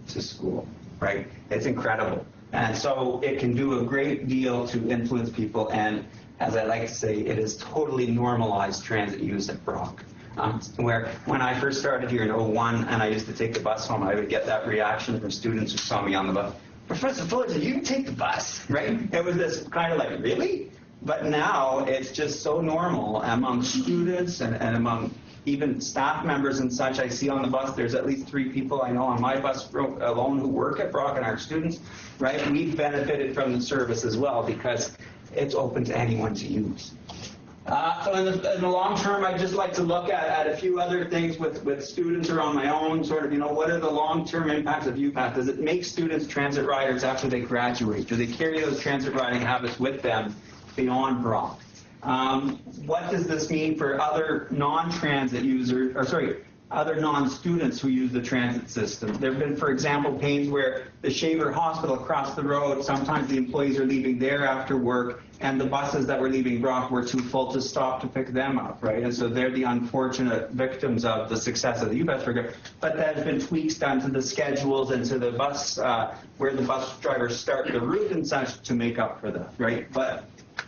to school. Right? It's incredible. And so it can do a great deal to influence people, and as I like to say, it is totally normalized transit use at Brock. Where when I first started here in 01 and I used to take the bus home, I would get that reaction from students who saw me on the bus. Professor Fullerton, you take the bus, right? It was this kind of like, really? But now it's just so normal among students and among even staff members and such. I see on the bus, there's at least 3 people I know on my bus alone who work at Brock and are students, right? We've benefited from the service as well because it's open to anyone to use. So in the long term, I'd just like to look at a few other things with students or on my own, sort of, you know, what are the long-term impacts of UPass? Does it make students transit riders after they graduate? Do they carry those transit riding habits with them beyond Brock? What does this mean for other non-transit users, or sorry, other non-students who use the transit system? There have been, for example, pains where the Shaver Hospital across the road, sometimes the employees are leaving there after work, and the buses that were leaving Brock were too full to stop to pick them up, right? And so they're the unfortunate victims of the success of the UPass program. But there has been tweaks done to the schedules and to the bus, where the bus drivers start the route and such to make up for that, right? But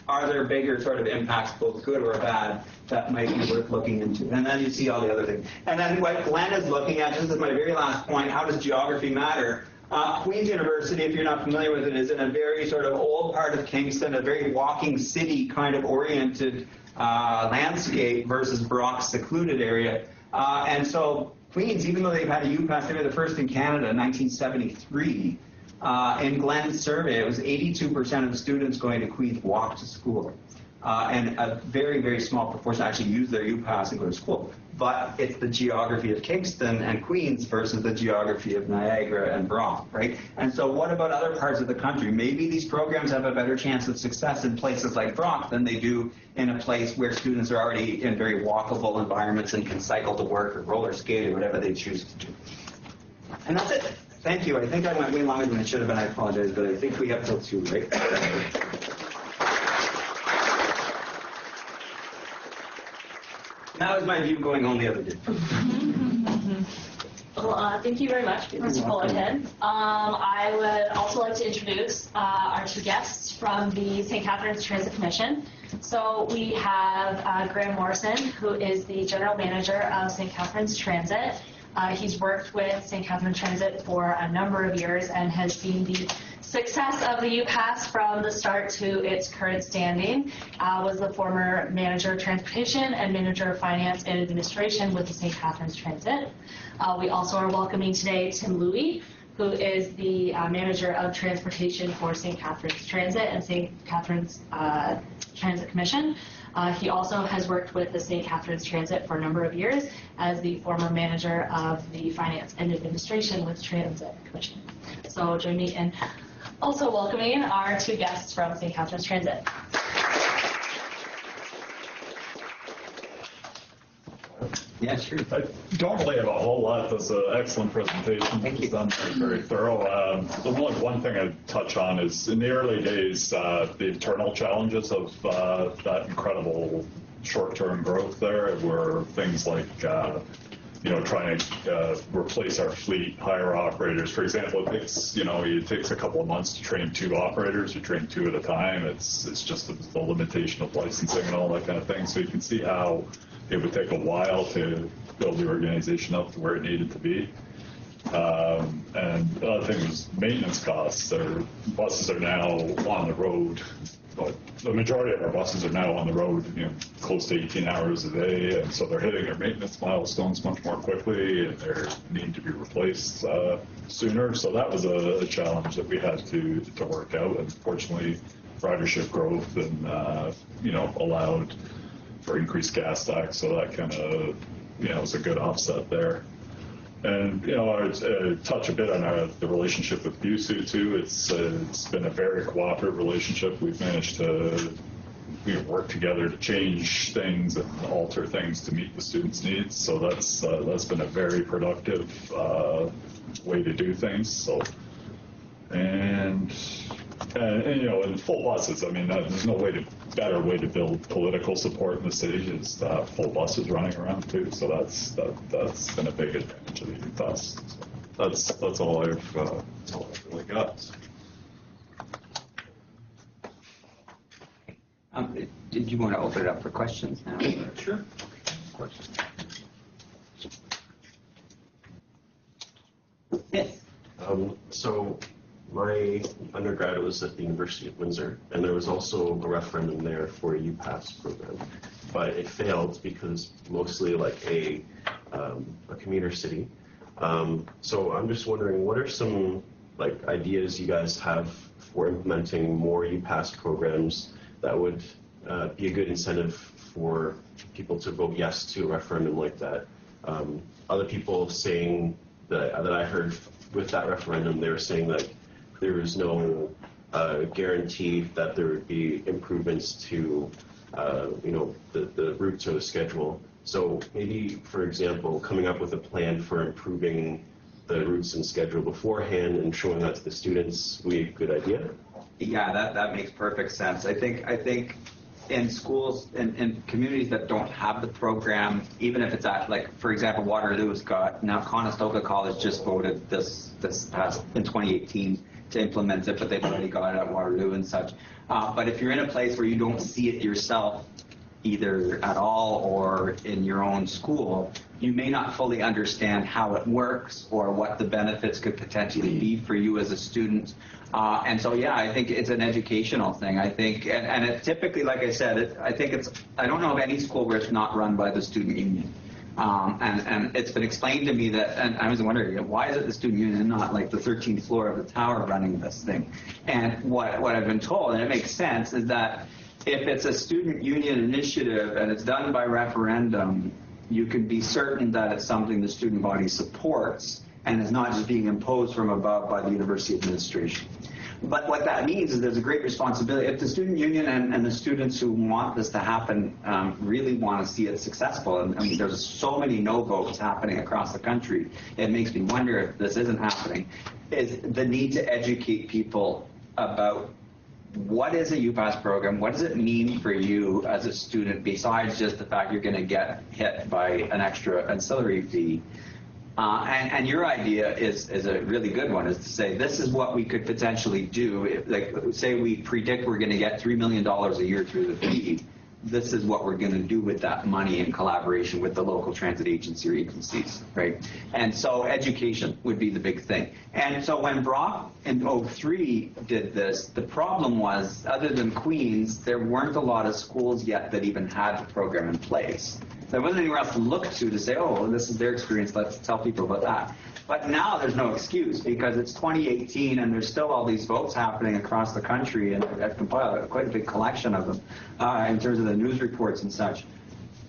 are there bigger sort of impacts, both good or bad, that might be worth looking into? And then you see all the other things. And then what Glenn is looking at, this is my very last point, how does geography matter? Queen's University, if you're not familiar with it, is in a very sort of old part of Kingston, a very walking city kind of oriented landscape versus Brock's secluded area. And so Queen's, even though they've had a UPass, they were the first in Canada in 1973. In Glenn's survey, it was 82% of the students going to Queen's walk to school. And a very, very small proportion actually use their UPass and go to school. But it's the geography of Kingston and Queens versus the geography of Niagara and Brock, right? And so what about other parts of the country? Maybe these programs have a better chance of success in places like Brock than they do in a place where students are already in very walkable environments and can cycle to work or roller skate or whatever they choose to do. And that's it. Thank you. I think I went way longer than I should have, and I apologize, but I think we have till 2, right? That was my view going on the other day. Well, thank you very much, Mr. Fullerton. I would also like to introduce our two guests from the St. Catharines Transit Commission. So we have Graham Morrison, who is the General Manager of St. Catharines Transit. He's worked with St. Catharines Transit for a number of years and has seen the success of the UPass from the start to its current standing. Was the former Manager of Transportation and Manager of Finance and Administration with the St. Catharines Transit. We also are welcoming today Tim Louie, who is the Manager of Transportation for St. Catharines Transit and St. Catharines Transit Commission. He also has worked with the St. Catharines Transit for a number of years as the former manager of the Finance and Administration with Transit Commission. So join me in also welcoming our two guests from St. Catharines Transit. Yeah, sure. I don't really have a whole lot. That's an excellent presentation. Thank you. It's done very thorough. The one thing I'd touch on is in the early days, the internal challenges of that incredible short-term growth there were things like, trying to replace our fleet, hire operators. For example, it takes a couple of months to train 2 operators. You train 2 at a time. It's just the limitation of licensing and all that kind of thing. So you can see how it would take a while to build the organization up to where it needed to be. And the other thing was maintenance costs. Our buses are now on the road, but the majority of our buses are now on the road, close to 18 hours a day, and so they're hitting their maintenance milestones much more quickly, and they're needing to be replaced sooner. So that was a challenge that we had to work out. And fortunately, ridership growth and allowed for increased gas tax, so that kind of was a good offset there. And I'd touch a bit on the relationship with BUSU too. It's been a very cooperative relationship. We've managed to work together to change things and alter things to meet the students' needs. So that's been a very productive way to do things. So and in full buses, I mean, there's no better way to build political support in the city is full buses running around too. So that's been a big advantage of the UPass. So that's all I've really got. Did you want to open it up for questions now? Sure. Of course. Yes. So my undergrad was at the University of Windsor, and there was also a referendum there for a UPass program, but it failed because mostly like a commuter city. So I'm just wondering, what are some ideas you guys have for implementing more UPass programs that would be a good incentive for people to vote yes to a referendum like that? Other people saying that I heard with that referendum, they were saying that there was no guarantee that there would be improvements to the routes or the schedule. So maybe, for example, coming up with a plan for improving the routes and schedule beforehand and showing that to the students would be a good idea. Yeah, that makes perfect sense. I think in schools in communities that don't have the program, even if it's at, like, for example, Waterloo's got, now Conestoga College just voted this past in 2018 to implement it, but they've already got it at Waterloo and such. But if you're in a place where you don't see it yourself, either at all or in your own school, you may not fully understand how it works or what the benefits could potentially be for you as a student. And so, yeah, I think it's an educational thing. I think, and it typically, like I said, I don't know of any school where it's not run by the student union. And it's been explained to me that, and I was wondering, why is it the student union and not like the 13th floor of the tower running this thing? And what I've been told, and it makes sense, is that if it's a student union initiative and it's done by referendum, you can be certain that it's something the student body supports and is not just being imposed from above by the university administration. But what that means is there's a great responsibility. If the student union and the students who want this to happen really want to see it successful, and I mean, there's so many no votes happening across the country, it makes me wonder if this isn't happening, is the need to educate people about what is a UPass program, what does it mean for you as a student besides just the fact you're going to get hit by an extra ancillary fee. And your idea is a really good one, is to say this is what we could potentially do. If, like, say we predict we're going to get $3 million a year through the fee. This is what we're going to do with that money in collaboration with the local transit agency or agencies, right? And so education would be the big thing. And so when Brock in 2003 did this, the problem was, other than Queens, there weren't a lot of schools yet that even had the program in place. There wasn't anywhere else to look to say, oh, this is their experience, let's tell people about that. But now there's no excuse because it's 2018 and there's still all these votes happening across the country, and I've compiled quite a big collection of them in terms of the news reports and such.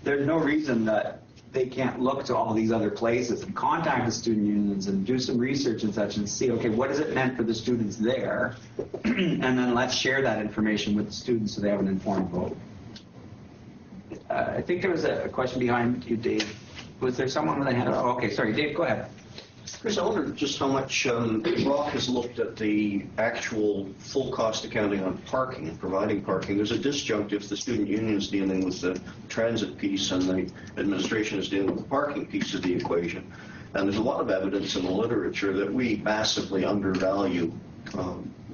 There's no reason that they can't look to all these other places and contact the student unions and do some research and such and see, okay, what is it meant for the students there? And then let's share that information with the students so they have an informed vote. I think there was a question behind you, Dave. Was there someone with a hand? Oh, okay, sorry, Dave, go ahead. Chris, I wonder just how much Brock has looked at the actual full cost accounting on parking and providing parking. There's a disjunctive. The student union is dealing with the transit piece and the administration is dealing with the parking piece of the equation. And there's a lot of evidence in the literature that we massively undervalue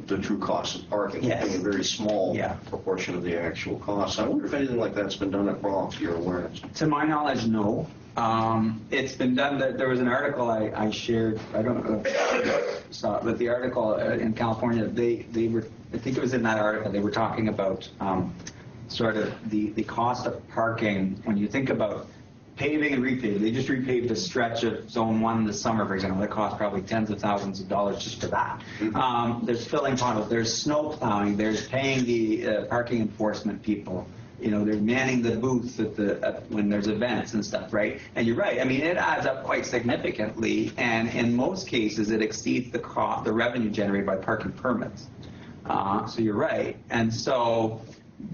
the true cost of parking. Yes. We're paying a very small proportion of the actual cost. I wonder if anything like that's been done at Brock, to your awareness. To my knowledge, no. It's been done. There was an article I shared. I don't know if you saw it, but the article in California, they were, I think it was in that article, they were talking about sort of the cost of parking. When you think about paving and repaving, they just repaved a stretch of Zone 1 this summer, for example. That cost probably tens of thousands of dollars just for that. There's filling potholes, there's snow plowing, there's paying the parking enforcement people. You know, they're manning the booths when there's events and stuff, right? And you're right. I mean, it adds up quite significantly, and in most cases, it exceeds the revenue generated by parking permits. So you're right. And so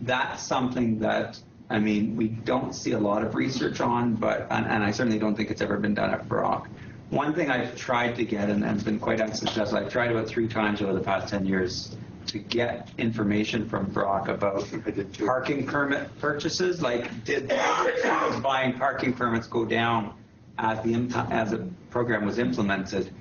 that's something that, I mean, we don't see a lot of research on, but and I certainly don't think it's ever been done at Brock. One thing I've tried to get, and it's been quite unsuccessful, I've tried about 3 times over the past 10 years to get information from Brock about parking permit purchases. Like, did buying parking permits go down as the program was implemented?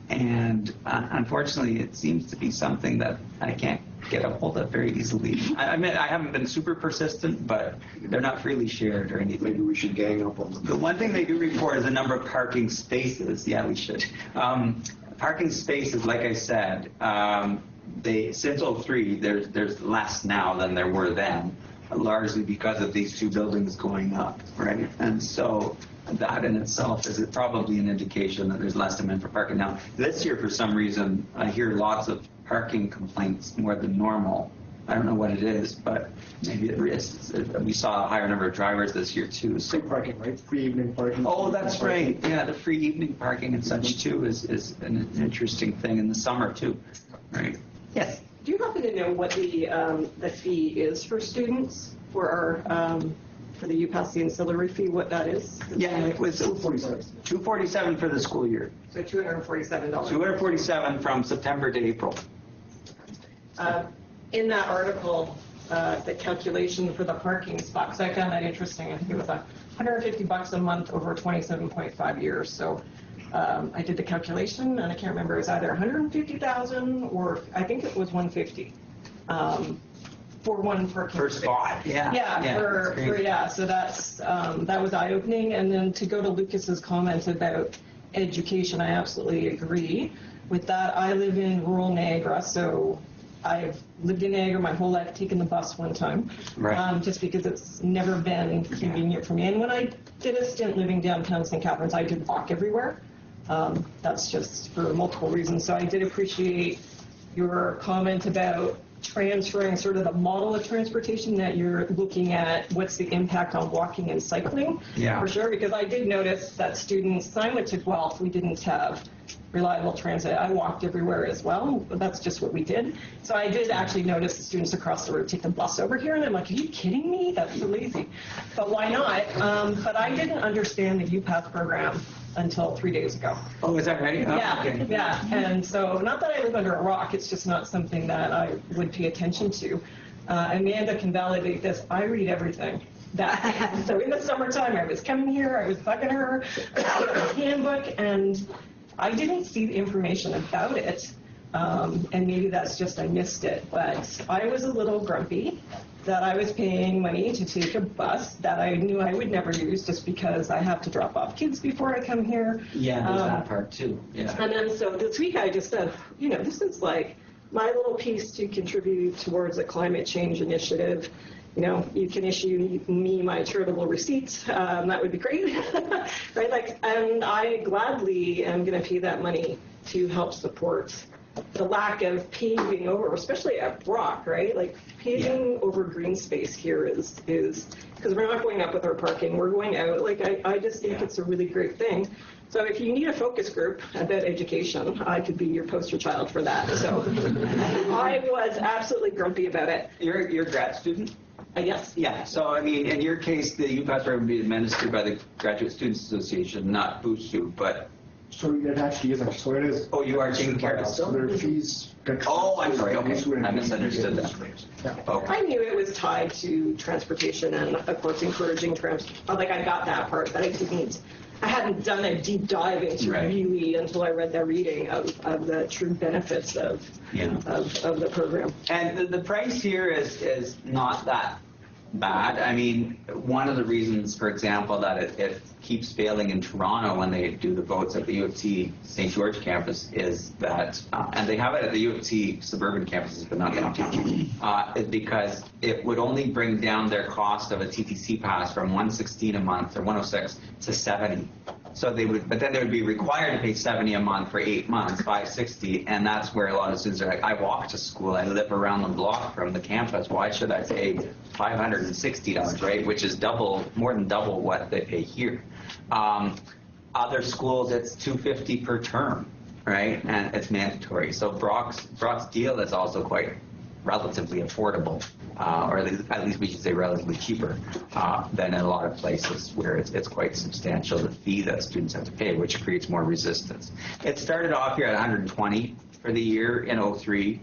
And unfortunately, it seems to be something that I can't get a hold of very easily. I mean, I haven't been super persistent, but they're not freely shared or anything. Maybe we should gang up on them. The one thing they do report is the number of parking spaces. Yeah, we should. Parking spaces, like I said, since 2003, there's less now than there were then, largely because of these 2 buildings going up, right? And so that in itself is probably an indication that there's less demand for parking. Now, this year, for some reason, I hear lots of parking complaints more than normal. I don't know what it is, but maybe it is. We saw a higher number of drivers this year, too. So, free parking, right? Free evening parking. Oh, that's right. Yeah, the free evening parking and such, too, is an interesting thing in the summer, too. Right. Yes. Do you happen to know what the fee is for students? for our, for the UPass, the ancillary fee, what that is? Yeah, it was 247 for the school year. So $247. 247 from September to April. In that article, the calculation for the parking spots, I found that interesting. I think it was $150 a month over 27.5 years. So I did the calculation, and I can't remember, it was either 150,000 or I think it was 150 for one parking Per space. spot, yeah. Yeah, so that's that was eye-opening. And then to go to Lucas's comment about education, I absolutely agree with that. I live in rural Niagara, so I've lived in Niagara my whole life, taken the bus one time, Right. just because it's never been convenient for me. And when I did a stint living downtown St. Catharines, I did walk everywhere. That's just for multiple reasons. So I did appreciate your comment about transferring sort of the model of transportation, that you're looking at what's the impact on walking and cycling. Yeah. For sure, because I did notice that students, I went to Guelph, we didn't have reliable transit. I walked everywhere as well, but that's just what we did. So I did actually notice the students across the road take the bus over here, and I'm like, are you kidding me? That's so lazy. But why not? But I didn't understand the UPath program until 3 days ago. Oh, is that right? Oh, Yeah, okay. yeah. And so, not that I live under a rock, it's just not something that I would pay attention to. Amanda can validate this. I read everything. So in the summertime, I was coming here, I was bugging her, a handbook, and I didn't see the information about it. And maybe that's just I missed it. But I was a little grumpy that I was paying money to take a bus that I knew I would never use just because I have to drop off kids before I come here. Yeah, there's that part too. Yeah. And then so this week I just said, this is like my little piece to contribute towards a climate change initiative. You can issue me my charitable receipt. That would be great, right? And I gladly am going to pay that money to help support the lack of paving over, especially at Brock, right? Like paving over green space here is because we're not going up with our parking, we're going out. I just think it's a really great thing. So if you need a focus group about education, I could be your poster child for that. So I was absolutely grumpy about it. You're a grad student? Yes. Yeah, so I mean, in your case, the UPass program would be administered by the Graduate Students Association, not BOOSU, but... So it actually isn't. So it is. Oh, you are taking care of it So still? their fees. Oh, I'm sorry, okay. I misunderstood that. Yeah. Okay. I knew it was tied to transportation and, of course, encouraging I got that part, but I hadn't done a deep dive into really until I read the reading of the true benefits of the program. And the price here is not that bad. I mean, one of the reasons, for example, that it keeps failing in Toronto when they do the votes at the U of T St. George campus is that, and they have it at the U of T suburban campuses, but not downtown, is because it would only bring down their cost of a TTC pass from $116 a month or $106 to $70. So they would, but then they would be required to pay $70 a month for 8 months, $560, and that's where a lot of students are like, I walk to school, I live around the block from the campus, why should I pay $560, right? Which is more than double what they pay here. Other schools, it's $250 per term, right? And it's mandatory. So Brock's deal is also quite relatively affordable, or at least we should say relatively cheaper than in a lot of places where it's quite substantial, the fee that students have to pay, which creates more resistance. It started off here at $120 for the year in 2003.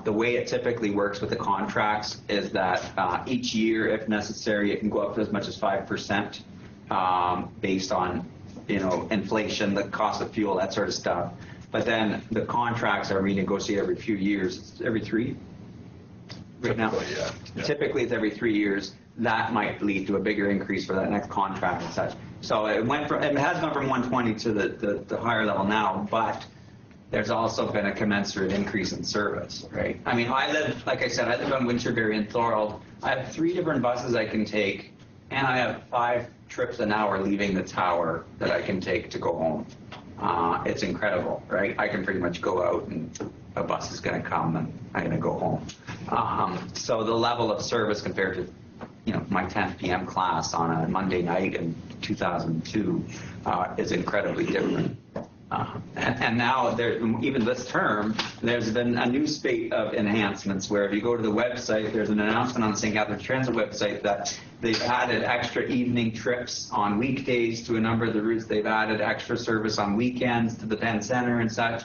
The way it typically works with the contracts is that each year, if necessary, it can go up to as much as 5% based on inflation, the cost of fuel, that sort of stuff. But then the contracts are renegotiated every few years. It's every 3 right now. Yeah. Typically, it's every 3 years. That might lead to a bigger increase for that next contract and such. So it has gone from 120 to the higher level now, but there's also been a commensurate increase in service, right? I mean, I live on Winterberry and Thorold. I have 3 different buses I can take, and I have 5 trips an hour leaving the tower that I can take to go home. It's incredible, right? I can pretty much go out and a bus is going to come and I'm going to go home. So the level of service compared to, my 10 p.m. class on a Monday night in 2002 is incredibly different. And now, even this term, there's been a new spate of enhancements where if you go to the website, there's an announcement on the St. Catharines Transit website that they've added extra evening trips on weekdays to a number of the routes. They've added extra service on weekends to the Penn Center and such.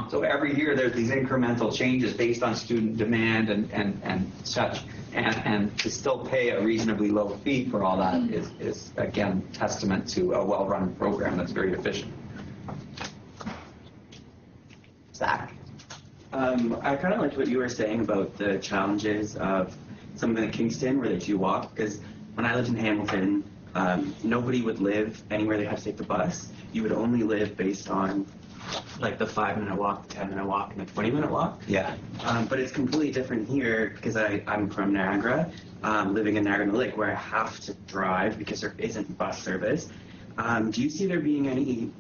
So every year there's these incremental changes based on student demand and such. And to still pay a reasonably low fee for all that is again, testament to a well-run program that's very efficient. Zach? I kind of liked what you were saying about the challenges of something like Kingston where they do walk, because when I lived in Hamilton, nobody would live anywhere they had to take the bus. You would only live based on like the 5-minute walk, the 10-minute walk, and the 20-minute walk. Yeah. But it's completely different here because I'm from Niagara, living in Niagara on the Lake, where I have to drive because there isn't bus service. Do you see there being any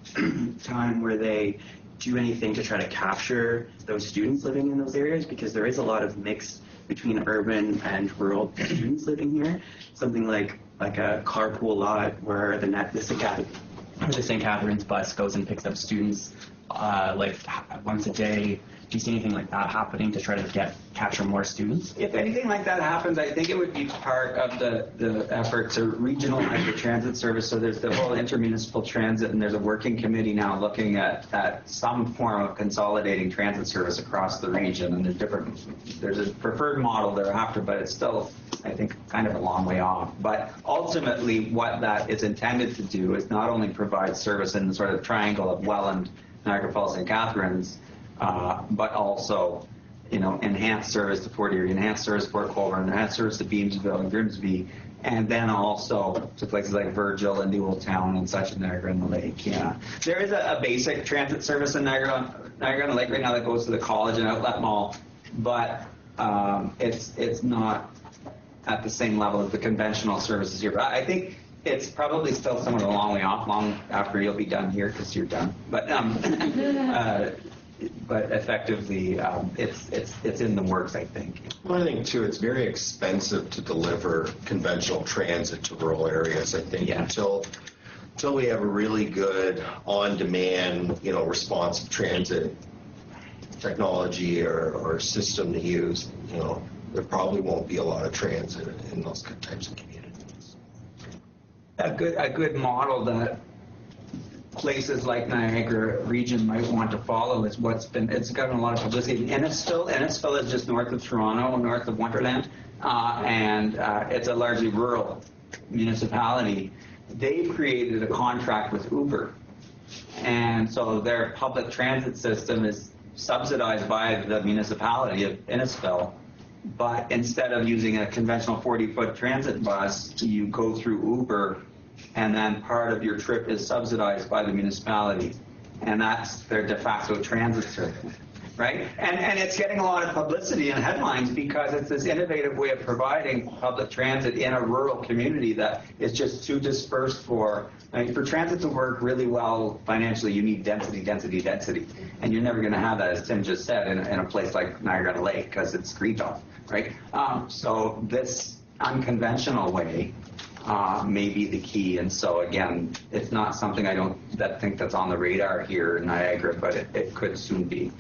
time where they do anything to try to capture those students living in those areas? Because there is a lot of mix between urban and rural students living here. Something like a carpool lot where the St. Catharines bus goes and picks up students like once a day. Do you see anything like that happening to try to capture more students? If anything like that happens, I think it would be part of the effort to regionalize the transit service. So there's the whole intermunicipal transit, and there's a working committee now looking at some form of consolidating transit service across the region. And there's a preferred model thereafter, but it's still, I think, kind of a long way off. But ultimately, what that is intended to do is not only provide service in the sort of triangle of Welland, Niagara Falls, and Catharines, but also, enhanced service to Fort Erie, enhanced service to Port Colborne, enhanced service to Beamsville and Grimsby, and then also to places like Virgil and New Old Town and such in Niagara on the Lake. Yeah, there is a basic transit service in Niagara on the Lake right now that goes to the college and Outlet Mall, but it's not at the same level as the conventional services here. But I think it's probably still somewhat a long way off, long after you'll be done here because you're done. But effectively, it's in the works, I think. Well, I think, too, it's very expensive to deliver conventional transit to rural areas, I think, until we have a really good on-demand, responsive transit technology or system to use, there probably won't be a lot of transit in those types of communities. A good model that places like Niagara region might want to follow is it's gotten a lot of publicity. Innisfil is just north of Toronto, north of Wonderland, and it's a largely rural municipality. They've created a contract with Uber, and so their public transit system is subsidized by the municipality of Innisfil. But instead of using a conventional 40-foot transit bus, you go through Uber, and then part of your trip is subsidized by the municipality, and that's their de facto transit service, right? And it's getting a lot of publicity and headlines because it's this innovative way of providing public transit in a rural community that is just too dispersed for transit to work really well financially. You need density, and you're never going to have that, as Tim just said, in a place like Niagara on the Lake because it's Greentown, right? So this unconventional way may be the key. And so again, it's not something I think that's on the radar here in Niagara, but it could soon be.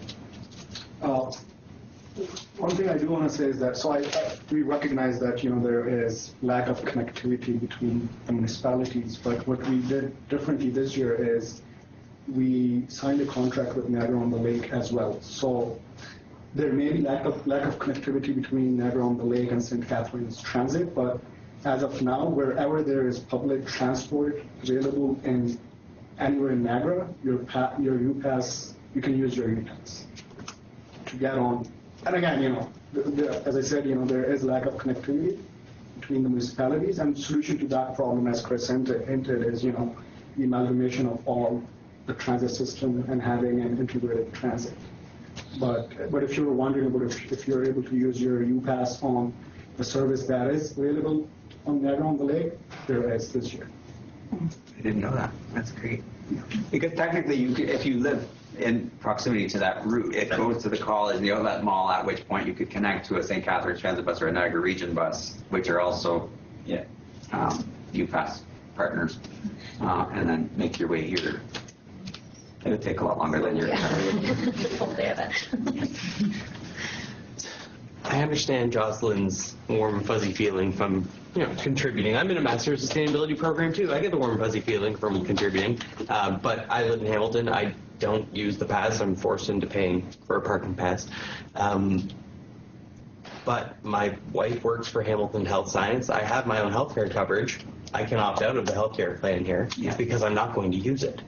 One thing I do want to say is that, we recognize that, there is lack of connectivity between the municipalities, but what we did differently this year is we signed a contract with Niagara on the Lake as well. So there may be lack of connectivity between Niagara on the Lake and St. Catharines Transit, but as of now, wherever there is public transport available anywhere in Niagara, your UPass, you can use your UPass to get on. And again, as I said, there is lack of connectivity between the municipalities, and the solution to that problem, as Chris hinted, is the amalgamation of all the transit system and having an integrated transit. But if you were wondering about if you're able to use your UPass on the service that is available on Niagara on the Lake, there is this year. I didn't know that. That's great. Because technically, if you live in proximity to that route, it goes to the college and the Outlet Mall, at which point you could connect to a St. Catharines Transit bus or a Niagara Region bus, which are also UPass partners, and then make your way here. It would take a lot longer than you're. Full day of it. I understand Jocelyn's warm and fuzzy feeling from, contributing. I'm in a master's sustainability program too. I get the warm and fuzzy feeling from contributing. But I live in Hamilton. I don't use the pass. I'm forced into paying for a parking pass. But my wife works for Hamilton Health Science. I have my own healthcare coverage. I can opt out of the healthcare plan here because I'm not going to use it.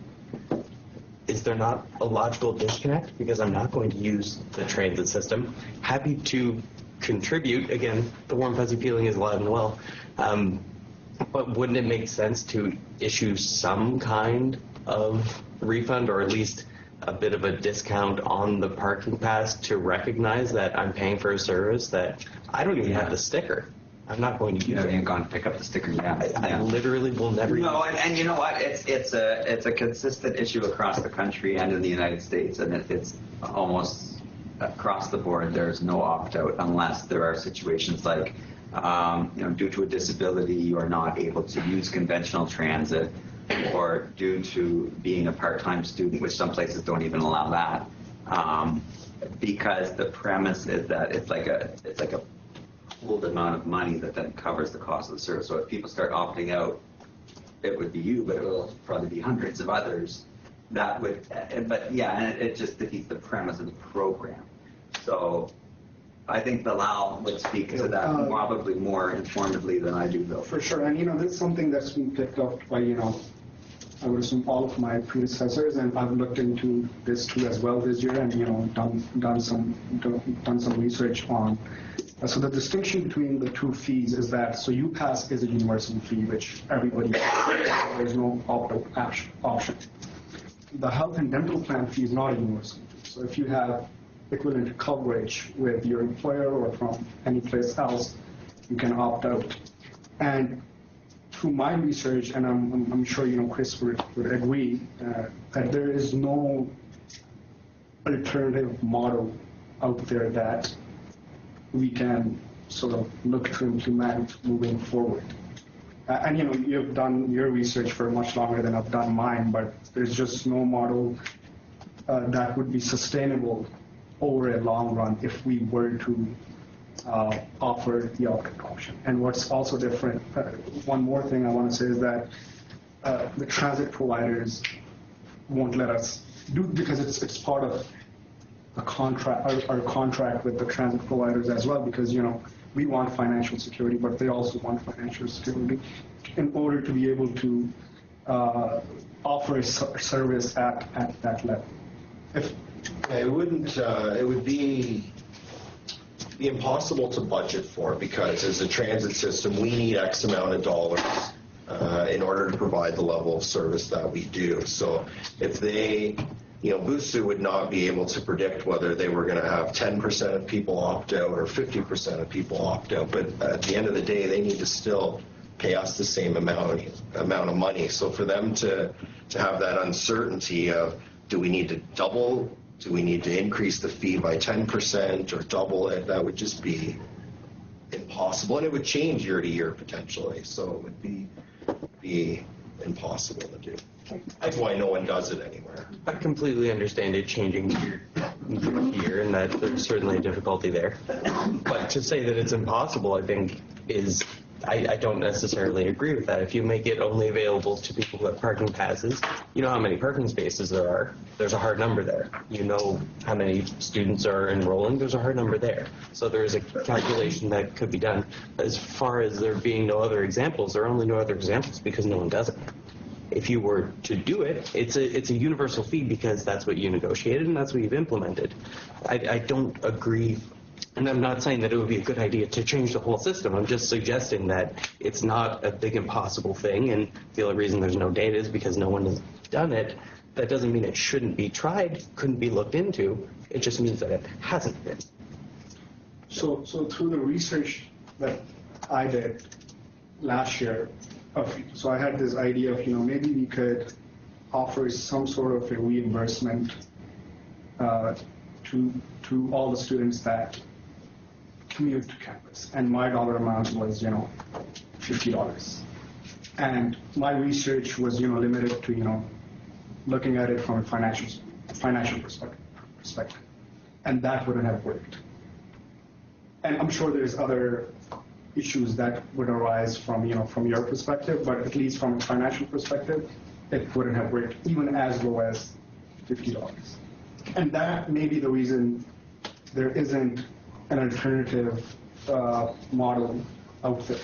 Is there not a logical disconnect? Because I'm not going to use the transit system. Happy to contribute. Again, the warm fuzzy feeling is alive and well. But wouldn't it make sense to issue some kind of refund, or at least a bit of a discount on the parking pass, to recognize that I'm paying for a service that I don't even have the sticker? I'm not going to use it. You're going to pick up the sticker. I literally will never use No, it. and you know what? It's a consistent issue across the country and in the United States, and it's almost across the board. There's no opt-out unless there are situations like, due to a disability, you are not able to use conventional transit, or due to being a part-time student, which some places don't even allow that, because the premise is that it's like a pooled amount of money that then covers the cost of the service. So if people start opting out, it would be you, but it will probably be hundreds of others that would, and it just defeats the premise of the program. So I think Bilal would speak to that probably more informatively than I do, Bill. For sure, and this is something that's been picked up by I would assume all of my predecessors, and I've looked into this too as well this year, and done some research on. So the distinction between the two fees is that UPass is a universal fee, which everybody has. There's no opt-out option. The health and dental plan fee is not a universal fee. So if you have equivalent coverage with your employer or from any place else, you can opt out. And through my research, and I'm sure Chris would agree, that there is no alternative model out there that we can sort of look to implement moving forward. And you've done your research for much longer than I've done mine, but there's just no model that would be sustainable over a long run if we were to offer the opt-out option. And what's also different, one more thing I want to say is that the transit providers won't let us do, because it's part of a contract, our contract with the transit providers as well, because we want financial security, but they also want financial security in order to be able to offer a service at that level. It would be impossible to budget for, because as a transit system, we need X amount of dollars in order to provide the level of service that we do. So if they, Busu would not be able to predict whether they were going to have 10% of people opt out or 50% of people opt out. But at the end of the day, they need to still pay us the same amount of money. So for them to have that uncertainty of, do we need to double? Do we need to increase the fee by 10% or double it? That would just be impossible, and it would change year to year potentially. So it would be impossible to do. That's why no one does it anywhere. I completely understand it changing year to year, and that there's certainly a difficulty there. But to say that it's impossible, I think, I don't necessarily agree with that. If you make it only available to people who have parking passes, you know how many parking spaces there are. There's a hard number there. You know how many students are enrolling. There's a hard number there. So there is a calculation that could be done. As far as there being no other examples, there are only no other examples because no one does it. If you were to do it, it's a universal fee because that's what you negotiated and that's what you've implemented. I don't agree. And I'm not saying that it would be a good idea to change the whole system. I'm just suggesting that it's not a big impossible thing, and the only reason there's no data is because no one has done it. That doesn't mean it shouldn't be tried, couldn't be looked into. It just means that it hasn't been. So through the research that I did last year, so I had this idea of, maybe we could offer some sort of a reimbursement to all the students that commute to campus, and my dollar amount was $50, and my research was limited to looking at it from a financial perspective. And that wouldn't have worked. And I'm sure there's other issues that would arise from your perspective, but at least from a financial perspective, it wouldn't have worked even as low as $50. And that may be the reason there isn't an alternative model out there.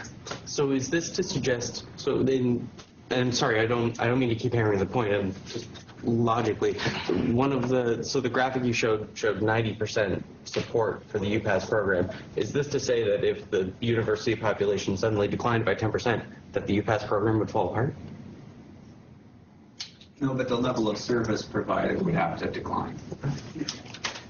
So is this to suggest? So then, and I'm sorry, I don't mean to keep hammering the point. I'm just logically, the graphic you showed 90% support for the UPass program. Is this to say that if the university population suddenly declined by 10%, that the UPass program would fall apart? No, but the level of service provided would have to decline.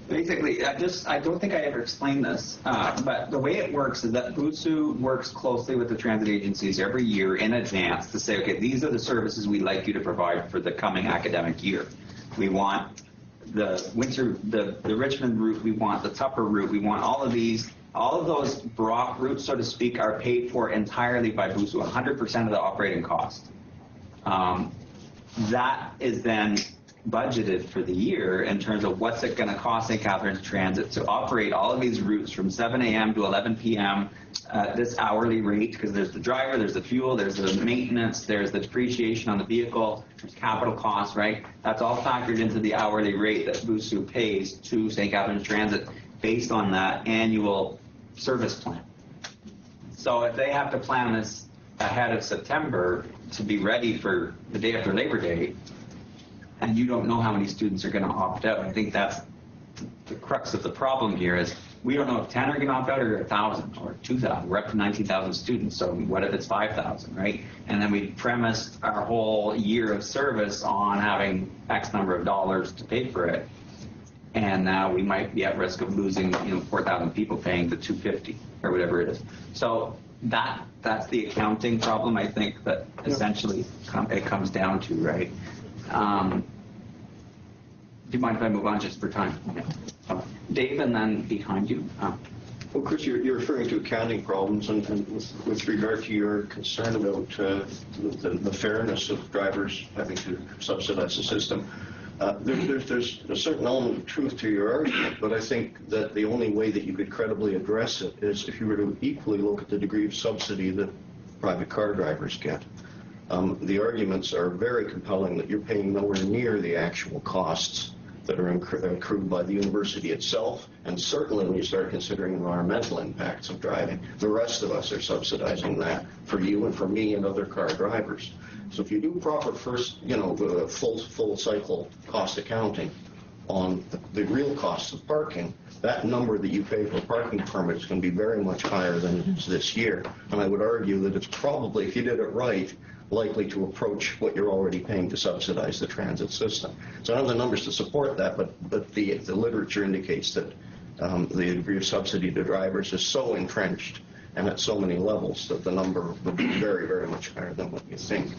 Basically, I don't think I ever explained this, but the way it works is that BUSU works closely with the transit agencies every year in advance to say, okay, these are the services we'd like you to provide for the coming academic year. We want the Richmond route, we want the Tupper route, we want all of these. All of those Brock routes, so to speak, are paid for entirely by BUSU, 100% of the operating cost. That is then budgeted for the year in terms of what's it going to cost St. Catharines Transit to operate all of these routes from 7 a.m. to 11 p.m. This hourly rate, because there's the driver, there's the fuel, there's the maintenance, there's the depreciation on the vehicle, there's capital costs, right? That's all factored into the hourly rate that BUSU pays to St. Catharines Transit based on that annual service plan. So if they have to plan this ahead of September to be ready for the day after Labor Day, and you don't know how many students are going to opt out. I think that's the crux of the problem here is we don't know if 10 are going to opt out or 1,000 or 2,000. We're up to 19,000 students, so what if it's 5,000, right? And then we premised our whole year of service on having X number of dollars to pay for it. And now we might be at risk of losing 4,000 people paying the $250 or whatever it is. So that's the accounting problem, I think, that essentially it comes down to, right? Do you mind if I move on just for time? Dave, and then behind you. Well, Chris, you're referring to accounting problems, and with regard to your concern about the fairness of drivers having to subsidize the system, there's a certain element of truth to your argument, but I think that the only way that you could credibly address it is if you were to equally look at the degree of subsidy that private car drivers get. The arguments are very compelling that you're paying nowhere near the actual costs that are accrued by the university itself, and certainly when you start considering environmental impacts of driving, the rest of us are subsidizing that for you and for me and other car drivers. So if you do proper full cycle cost accounting on the real costs of parking, that number that you pay for parking permits is going to be very much higher than it is this year. And I would argue that it's probably, if you did it right, likely to approach what you're already paying to subsidize the transit system. So I don't have the numbers to support that, but the literature indicates that the degree of subsidy to drivers is so entrenched and at so many levels that the number would be very, very much higher than what you think.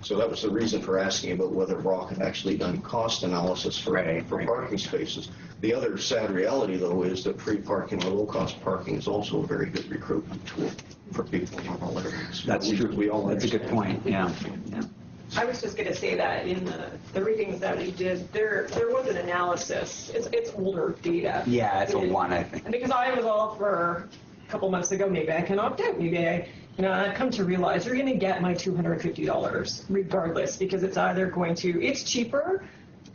So that was the reason for asking about whether Brock had actually done cost analysis for parking spaces. The other sad reality, though, is that free parking or low-cost parking is also a very good recruitment tool for people in all areas. That's true. That's a good point. Yeah. I was just going to say that in the readings that we did, there was an analysis. It's older data. Yeah, it's a one, I think. And because I was all for a couple months ago, maybe I can opt out. Maybe I've come to realize you're going to get my $250 regardless, because it's cheaper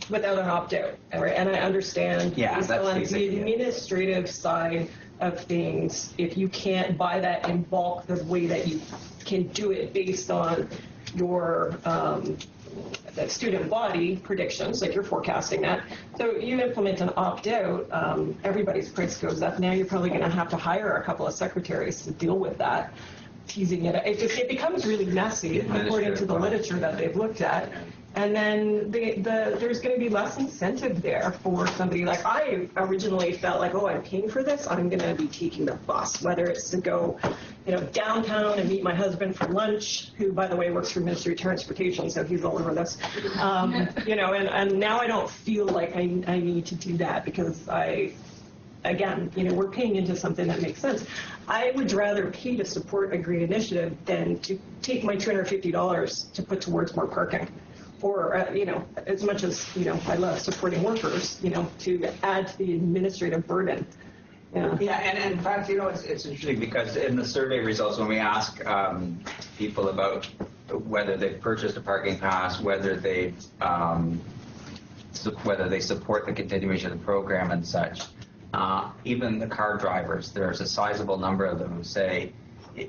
without an opt-out. Right? And I understand that's the administrative side of things. If you can't buy that in bulk the way that you can do it based on your student body predictions, like you're forecasting that. So you implement an opt-out, everybody's price goes up. Now you're probably going to have to hire a couple of secretaries to deal with that. Teasing it. It becomes really messy according to the literature that they've looked at. And then there's going to be less incentive there for somebody. Like I originally felt like, I'm paying for this, I'm going to be taking the bus, whether it's to go, downtown and meet my husband for lunch, who, by the way, works for Ministry of Transportation, so he's all over this. And now I don't feel like I need to do that because we're paying into something that makes sense. I would rather pay to support a green initiative than to take my $250 to put towards more parking. or, as much as, I love supporting workers, to add to the administrative burden. Yeah, and in fact, it's interesting because in the survey results, when we ask people about whether they've purchased a parking pass, whether they support the continuation of the program and such, even the car drivers, there's a sizable number of them who say,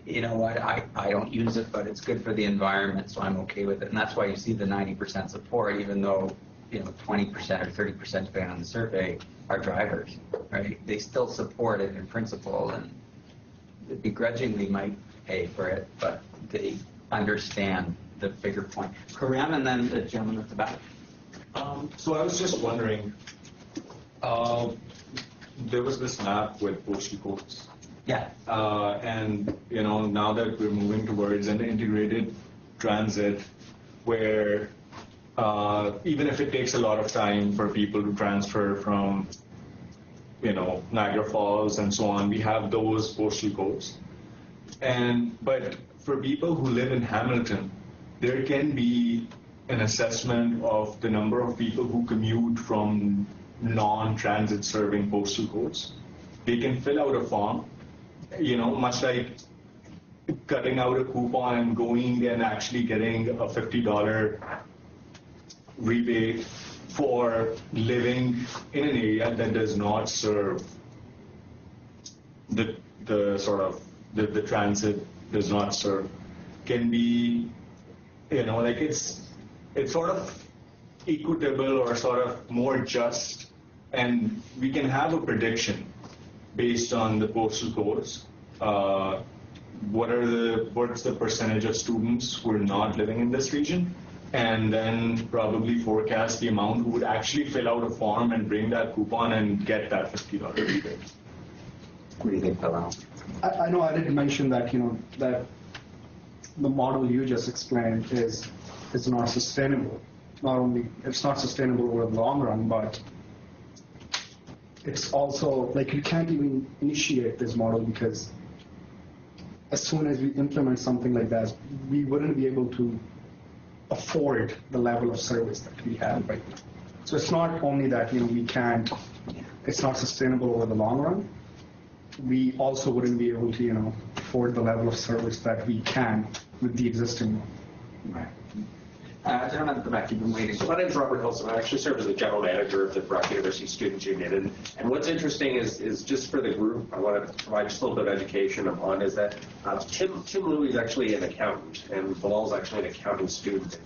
you know what, I don't use it, but it's good for the environment, so I'm okay with it. And that's why you see the 90% support, even though 20% or 30%, depending on the survey, are drivers, right? They still support it in principle and begrudgingly might pay for it, but they understand the bigger point. Karam, and then the gentleman at the back. So I was just wondering, there was this map with postal codes. Yeah. And, now that we're moving towards an integrated transit where even if it takes a lot of time for people to transfer from, Niagara Falls and so on, we have those postal codes. But for people who live in Hamilton, there can be an assessment of the number of people who commute from non-transit serving postal codes. They can fill out a form, much like cutting out a coupon and going and actually getting a $50 rebate for living in an area that does not serve the transit does not serve, can be, it's sort of equitable or sort of more just, and we can have a prediction based on the postal codes. What's the percentage of students who are not living in this region, and then probably forecast the amount who would actually fill out a form and bring that coupon and get that $50 rebate. What do you think, Palau? I know I didn't mention that, that the model you just explained is not sustainable. Not only it's not sustainable over the long run, but it's also like you can't even initiate this model because as soon as we implement something like that, we wouldn't be able to afford the level of service that we have right now. So it's not only that we can't, it's not sustainable over the long run. We also wouldn't be able to afford the level of service that we can with the existing one. Right. Gentlemen at the back, you've been waiting. So my name is Robert Hilson. I actually serve as the general manager of the Brock University Student Union. And what's interesting is just for the group, I want to provide just a little bit of education on is that Tim Louie is actually an accountant, and Bilal is actually an accounting student.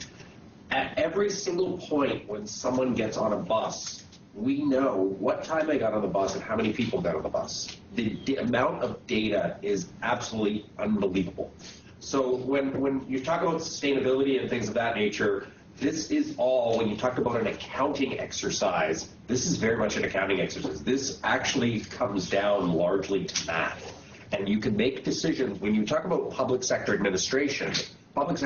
At every single point when someone gets on a bus, we know what time they got on the bus and how many people got on the bus. The amount of data is absolutely unbelievable. So when you talk about sustainability and things of that nature, this is all, when you talk about an accounting exercise, this is very much an accounting exercise. This actually comes down largely to math. And you can make decisions. When you talk about public sector administration, we always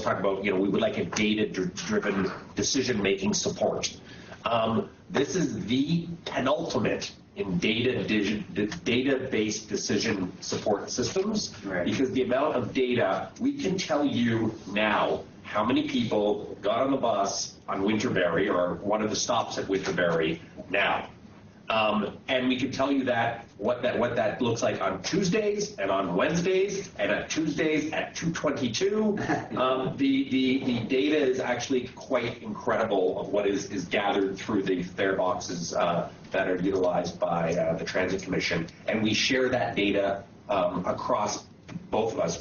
talk about, we would like a data-driven decision-making support. This is the penultimate in data-based decision support systems, right? Because the amount of data, we can tell you now how many people got on the bus on Winterberry or one of the stops at Winterberry now. And we can tell you that what that looks like on Tuesdays and on Wednesdays and at Tuesdays at 2:22. The data is actually quite incredible of what is gathered through the fare boxes that are utilized by the Transit Commission, and we share that data across both of us.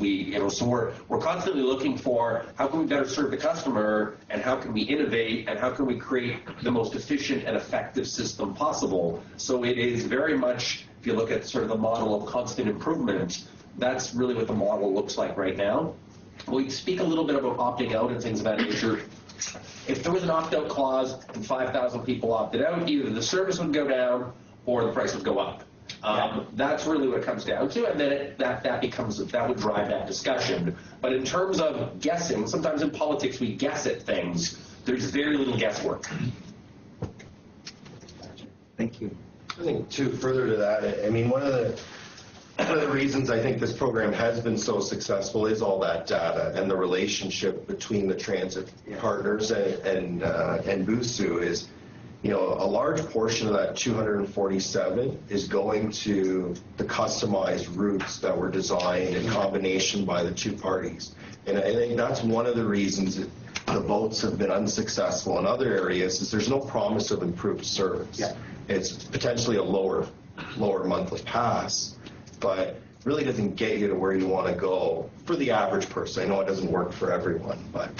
So we're constantly looking for how can we better serve the customer, and how can we innovate, and how can we create the most efficient and effective system possible. So it is very much, if you look at sort of the model of constant improvement, that's really what the model looks like right now. We speak a little bit about opting out and things of that nature. If there was an opt-out clause and 5,000 people opted out, either the service would go down or the price would go up. That's really what it comes down to, and then that would drive that discussion. But in terms of guessing, sometimes in politics we guess at things. There's very little guesswork. Thank you. I think, too, further to that, I mean, one of the one of the reasons I think this program has been so successful is all that data and the relationship between the transit partners and BUSU is, you know, a large portion of that 247 is going to the customized routes that were designed in combination by the two parties. And I think that's one of the reasons that the votes have been unsuccessful in other areas is there's no promise of improved service. Yeah. It's potentially a lower monthly pass, but really doesn't get you to where you want to go for the average person. I know it doesn't work for everyone, but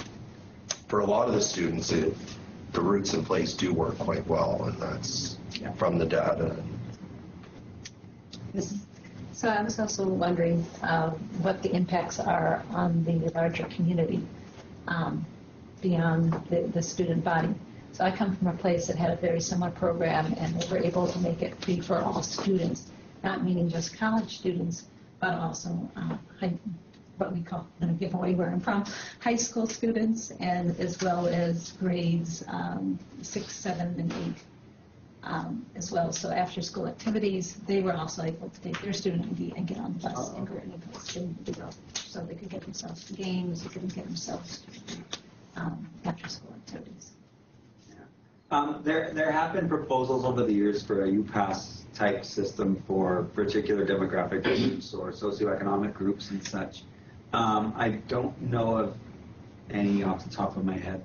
for a lot of the students, the routes in place do work quite well, and that's from the data. So I was also wondering what the impacts are on the larger community beyond the student body. So I come from a place that had a very similar program, and they were able to make it free for all students, not meaning just college students, but also what we call, I'm going to give away where I'm from, high school students, and as well as grades 6, 7, and 8 as well. So after school activities, they were also able to take their student ID and get on the bus and go any place they needed to go. So they could get themselves to games, they could get themselves to after school activities. There have been proposals over the years for a UPass type system for particular demographic groups or socioeconomic groups and such. I don't know of any off the top of my head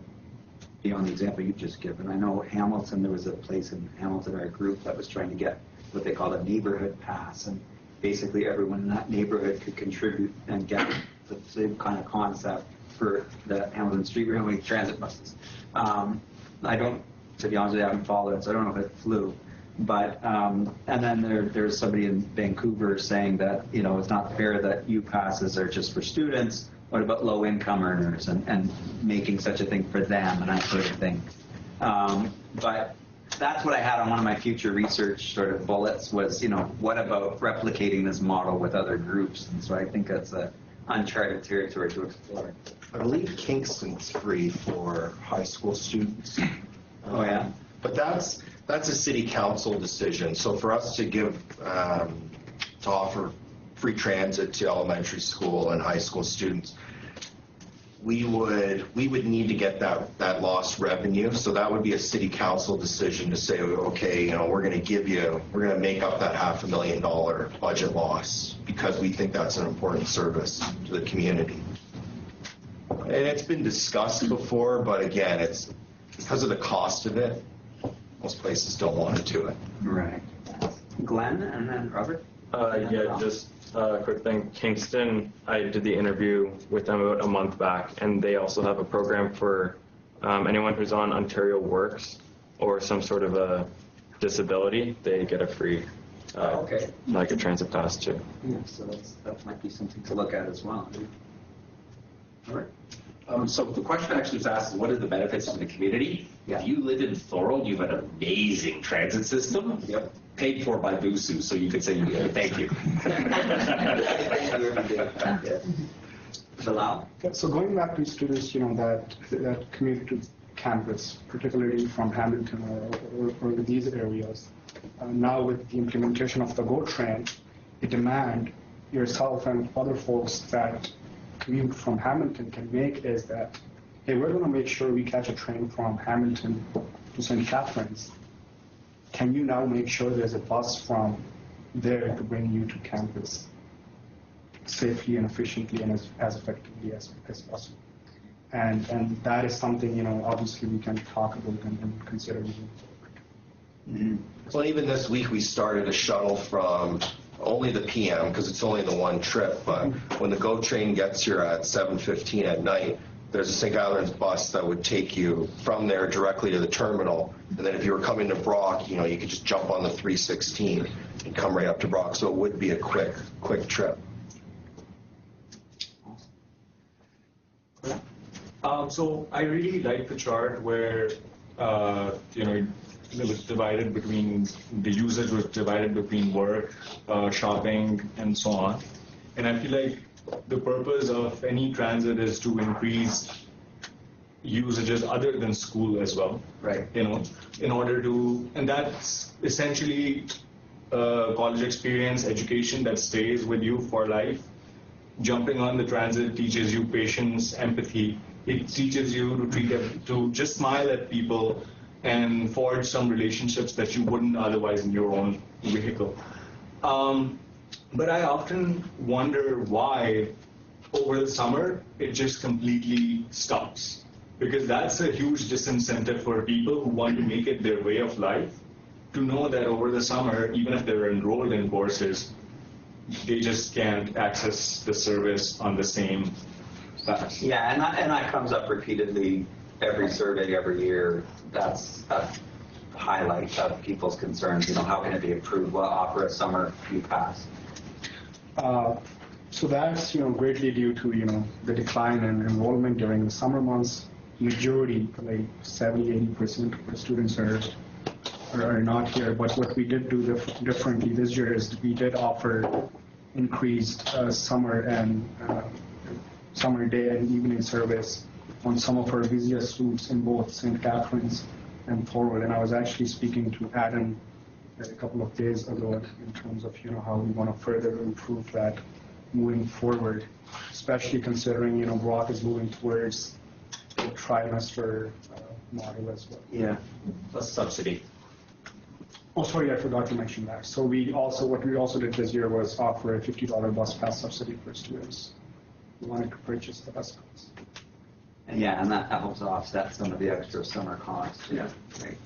beyond the example you've just given. I know Hamilton, there was a place in Hamilton or a group that was trying to get what they called a neighborhood pass, and basically everyone in that neighborhood could contribute and get the same kind of concept for the Hamilton Street Railway transit buses. I don't, to be honest with you, I haven't followed it, so I don't know if it flew. But and then there's somebody in Vancouver saying that, you know, it's not fair that U-passes are just for students. What about low-income earners and making such a thing for them and that sort of thing? But that's what I had on one of my future research sort of bullets was, you know, what about replicating this model with other groups? And so I think that's an uncharted territory to explore. I believe Kingston's free for high school students. Oh, yeah? But that's a city council decision. So for us to give, to offer free transit to elementary school and high school students, we would need to get that lost revenue. So that would be a city council decision to say, okay, you know, we're going to make up that $500,000 budget loss because we think that's an important service to the community. And it's been discussed before, but again, it's because of the cost of it, most places don't want to do it. Right. Glenn and then Robert? Yeah, just a quick thing. Kingston, I did the interview with them about a month back, and they also have a program for anyone who's on Ontario Works or some sort of a disability. They get a free, like a transit pass too. Yeah, so that might be something to look at as well. All right. So the question actually was asked, what are the benefits to the community? Yeah. If you live in Thorold, you have an amazing transit system. Yep. Paid for by BUSU, so you could say thank you. Bilal? So going back to students, you know, that commute to campus, particularly from Hamilton or these areas, now with the implementation of the GO train, the demand yourself and other folks that commute from Hamilton can make is that, hey, we're going to make sure we catch a train from Hamilton to St. Catharines. Can you now make sure there's a bus from there to bring you to campus safely and efficiently and as effectively as possible? And that is something, you know, obviously we can talk about and consider moving forward. Mm-hmm. Well, even this week we started a shuttle from only the PM because it's only the one trip, but when the GO train gets here at 7:15 at night, there's a St. Catharines bus that would take you from there directly to the terminal, and then if you were coming to Brock, you know, you could just jump on the 316 and come right up to Brock, so it would be a quick trip. So I really like the chart where you know, it was divided between the usage was divided between work, shopping, and so on. And I feel like the purpose of any transit is to increase usages other than school as well. Right. You know, in order to, and that's essentially college experience, education that stays with you for life. Jumping on the transit teaches you patience, empathy. It teaches you to just smile at people and forge some relationships that you wouldn't otherwise in your own vehicle. But I often wonder why over the summer it just completely stops, because that's a huge disincentive for people who want to make it their way of life to know that over the summer, even if they're enrolled in courses, they just can't access the service on the same path. Yeah, and that comes up repeatedly every survey every year. That's a highlight of people's concerns. How can it be improved? Well, offer a summer pass. So that's greatly due to the decline in enrollment during the summer months. Majority, like 70-80% of the students are not here. But what we did do differently this year is we did offer increased summer day and evening service on some of our busiest routes in both St. Catharines and Thorold. And I was actually speaking to Adam a couple of days ago in terms of how we want to further improve that moving forward, especially considering Brock is moving towards the trimester model as well. Yeah, plus subsidy. Oh, sorry, I forgot to mention that. So what we also did this year was offer a $50 bus pass subsidy for students who wanted to purchase the bus pass. And that helps offset some of the extra summer costs. Yeah. Great.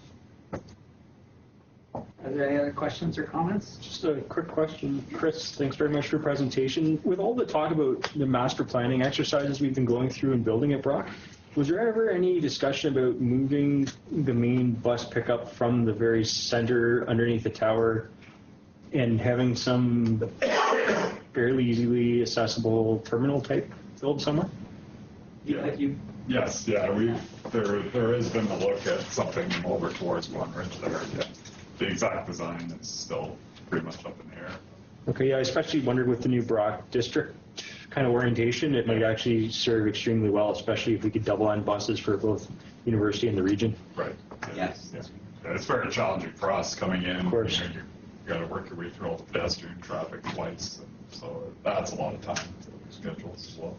Are there any other questions or comments? Just a quick question. Chris, thanks very much for your presentation. With all the talk about the master planning exercises we've been going through and building at Brock, was there ever any discussion about moving the main bus pickup from the very center underneath the tower and having some fairly easily accessible terminal type build somewhere? Yes, yeah, there has been a look at something over towards One Ridge there. Yeah. The exact design is still pretty much up in the air. Okay, yeah, I especially wondered with the new Brock district kind of orientation, it might actually serve extremely well, especially if we could double line buses for both university and the region. Right. Yes. Yeah. It's very challenging for us coming in. Of course. You got to work your way through all the pedestrian traffic lights, and so that's a lot of time for schedules as well.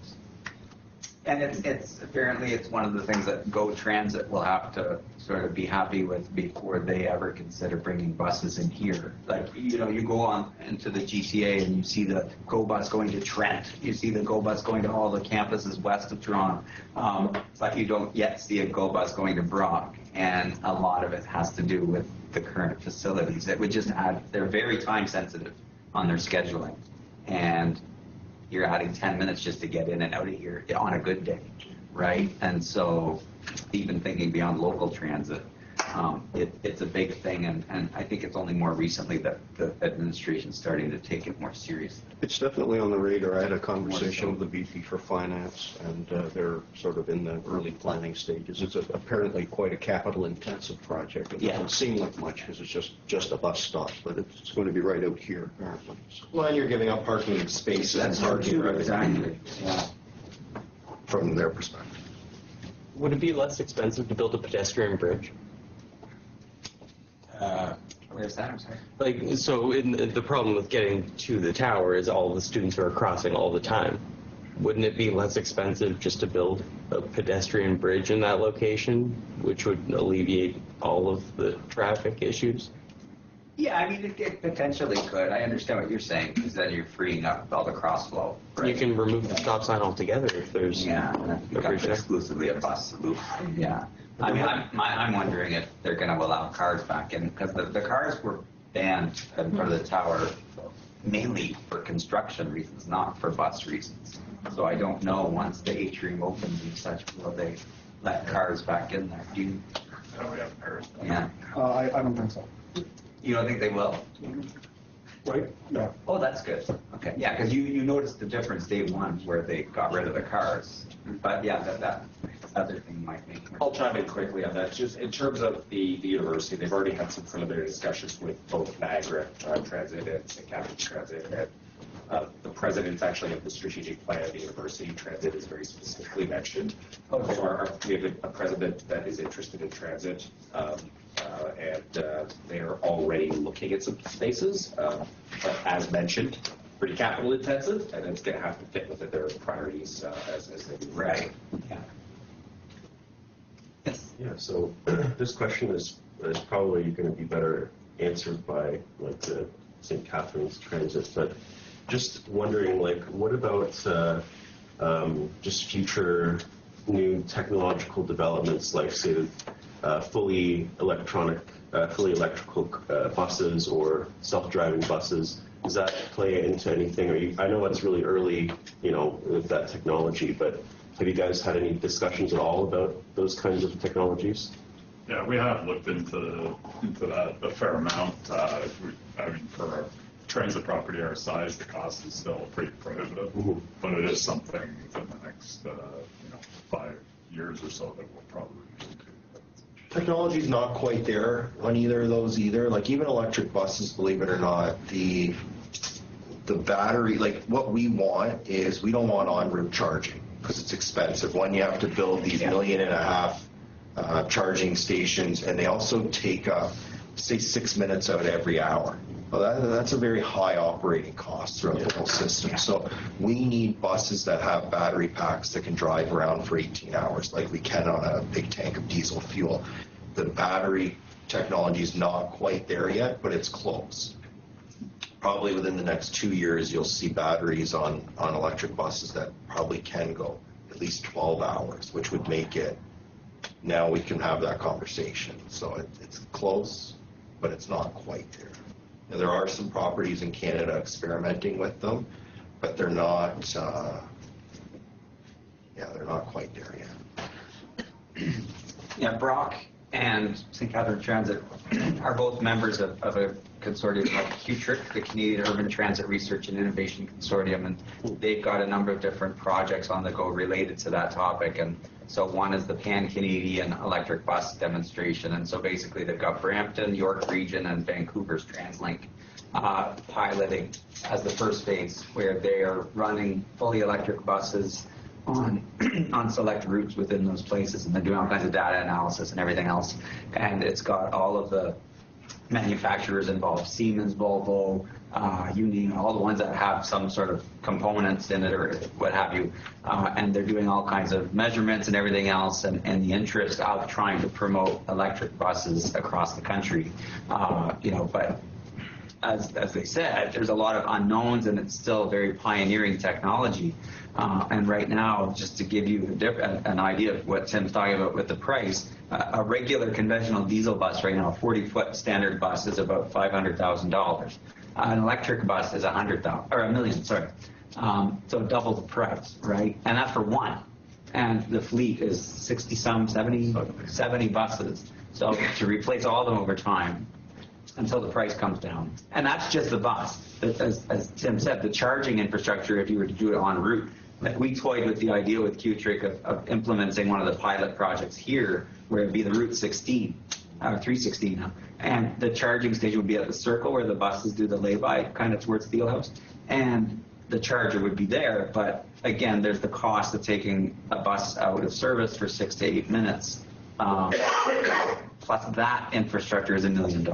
And it's apparently it's one of the things that Go Transit will have to sort of be happy with before they ever consider bringing buses in here. Like, you go on into the GCA and you see the Go bus going to Trent. You see the Go bus going to all the campuses west of Toronto. But you don't yet see a Go bus going to Brock. And a lot of it has to do with the current facilities. It would just they're very time sensitive on their scheduling. And you're adding 10 minutes just to get in and out of here on a good day, right? And so even thinking beyond local transit, it's a big thing, and I think it's only more recently that the administration's starting to take it more seriously. It's definitely on the radar. I had a conversation with the VP for Finance, and they're sort of in the early planning stages. It's apparently quite a capital-intensive project. It doesn't seem like much because it's just a bus stop, but it's going to be right out here, apparently. So. Well, and you're giving up parking spaces. That's parking exactly. Yeah. From their perspective. Would it be less expensive to build a pedestrian bridge? Where's that? I'm sorry. The problem with getting to the tower is all the students are crossing all the time. Wouldn't it be less expensive just to build a pedestrian bridge in that location, which would alleviate all of the traffic issues? Yeah, I mean, it potentially could. I understand what you're saying, because then you're freeing up all the cross flow. Right? You can remove the stop sign altogether if there's exclusively a bus loop. Yeah. I mean, I'm wondering if they're going to allow cars back in, because the cars were banned in front of the tower mainly for construction reasons, not for bus reasons. So I don't know, once the atrium opens and such, will they let cars back in there? Do you? No, we haven't heard. Yeah. I don't think so. You don't think they will? Right? Yeah. Oh, that's good. Okay. Yeah, because you noticed the difference day one where they got rid of the cars. But yeah, that other thing might make more. I'll chime in quickly on that. Just in terms of the university, they've already had some preliminary discussions with both Niagara Transit and St. Catharines Transit. And the president actually of the strategic plan of the university transit is very specifically mentioned. So we have a president that is interested in transit. and they're already looking at some spaces. But as mentioned, pretty capital intensive, and it's going to have to fit within their priorities as they do. Right. Yeah. Yeah, so this question is probably going to be better answered by like the St. Catharines Transit, but just wondering, like, what about just future new technological developments, like say fully electrical buses or self-driving buses? Does that play into anything? I know it's really early, with that technology, but have you guys had any discussions at all about those kinds of technologies? Yeah, we have looked into that a fair amount. For a transit property our size, the cost is still pretty prohibitive, but it is something within the next 5 years or so that we'll probably do. Technology's not quite there on either of those either. Like even electric buses, believe it or not, the battery, like what we want is we don't want en route charging because it's expensive. One, you have to build these $1.5 million charging stations, and they also take up, say, 6 minutes out every hour. Well, that's a very high operating cost throughout the whole system. So we need buses that have battery packs that can drive around for 18 hours like we can on a big tank of diesel fuel. The battery technology is not quite there yet, but it's close. Probably within the next 2 years, you'll see batteries on electric buses that probably can go at least 12 hours, which would make it, now we can have that conversation. So it's close, but it's not quite there. And there are some properties in Canada experimenting with them, but they're not, they're not quite there yet. Yeah, Brock and St. Catharines Transit are both members of a consortium called QTRIC, the Canadian Urban Transit Research and Innovation Consortium, and they've got a number of different projects on the go related to that topic. And so one is the Pan-Canadian Electric Bus Demonstration, and so basically they've got Brampton, York Region, and Vancouver's TransLink piloting as the first phase, where they're running fully electric buses on select routes within those places, and they're doing all kinds of data analysis and everything else. And it's got all of the manufacturers involved: Siemens, Volvo, Union, all the ones that have some sort of components in it or what have you. And they're doing all kinds of measurements and everything else, and the interest of trying to promote electric buses across the country. But as they said, there's a lot of unknowns, and it's still very pioneering technology. And right now, just to give you an idea of what Tim's talking about with the price, a regular conventional diesel bus right now, a 40-foot standard bus, is about $500,000. An electric bus is $1 million, sorry. So double the price, right? And that's for one. And the fleet is 70 buses. So to replace all of them over time until the price comes down. And that's just the bus. As Tim said, the charging infrastructure, if you were to do it en route, like we toyed with the idea with QTRIC of implementing one of the pilot projects here, where it'd be the Route 16, or 316 now, and the charging station would be at the circle where the buses do the lay-by, kind of towards Steelhouse, and the charger would be there. But again, there's the cost of taking a bus out of service for 6 to 8 minutes. Plus that infrastructure is $1 million.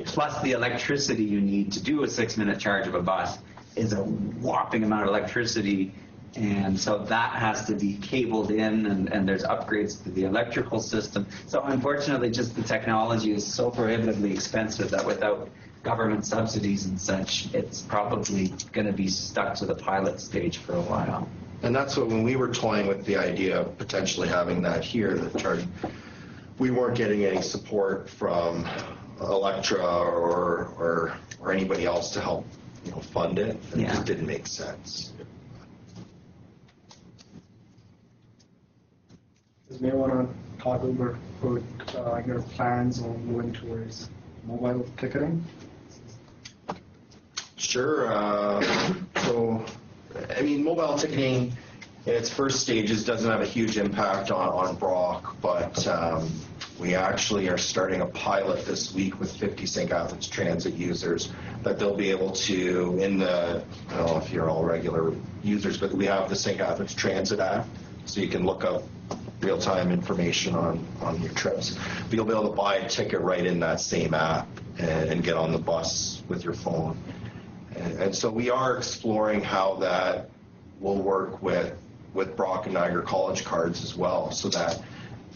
Plus the electricity you need to do a 6-minute charge of a bus is a whopping amount of electricity. And so that has to be cabled in, and there's upgrades to the electrical system. So unfortunately, just the technology is so prohibitively expensive that without government subsidies and such, it's probably going to be stuck to the pilot stage for a while. And that's what, when we were toying with the idea of potentially having that here, the charge, we weren't getting any support from Electra or anybody else to help fund it. It just didn't make sense. Does anyone want to talk about your plans on moving towards mobile ticketing? Sure. So, mobile ticketing in its first stages doesn't have a huge impact on Brock, but we actually are starting a pilot this week with 50 St. Catharines Transit users that they'll be able to, I don't know if you're all regular users, but we have the St. Catharines Transit app, so you can look up real-time information on your trips. But you'll be able to buy a ticket right in that same app and get on the bus with your phone. And so we are exploring how that will work with Brock and Niagara College cards as well, so that,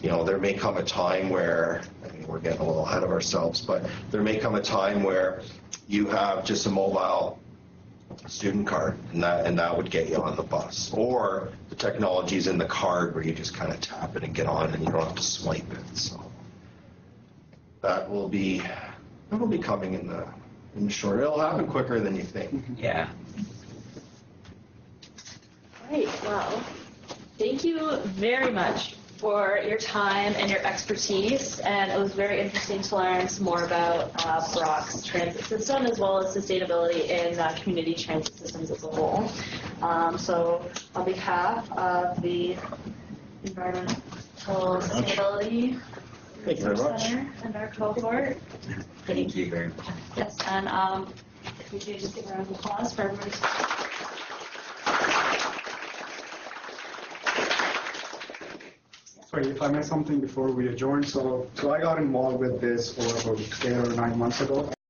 you know, there may come a time where, I mean, we're getting a little ahead of ourselves, but there may come a time where you have just a mobile student card, and that would get you on the bus. Or the technology's in the card where you just kind of tap it and get on, and you don't have to swipe it. So that will be coming in the short. It'll happen quicker than you think. Yeah. Great. Well, thank you very much for your time and your expertise, and it was very interesting to learn some more about Brock's transit system as well as sustainability in community transit systems as a whole. So on behalf of the Environmental Sustainability Thank you very much. Center and our cohort, Thank you very much. yes, and if we could just give a round of applause for everybody's. Sorry, if I missed something before we adjourn. So I got involved with this over 8 or 9 months ago.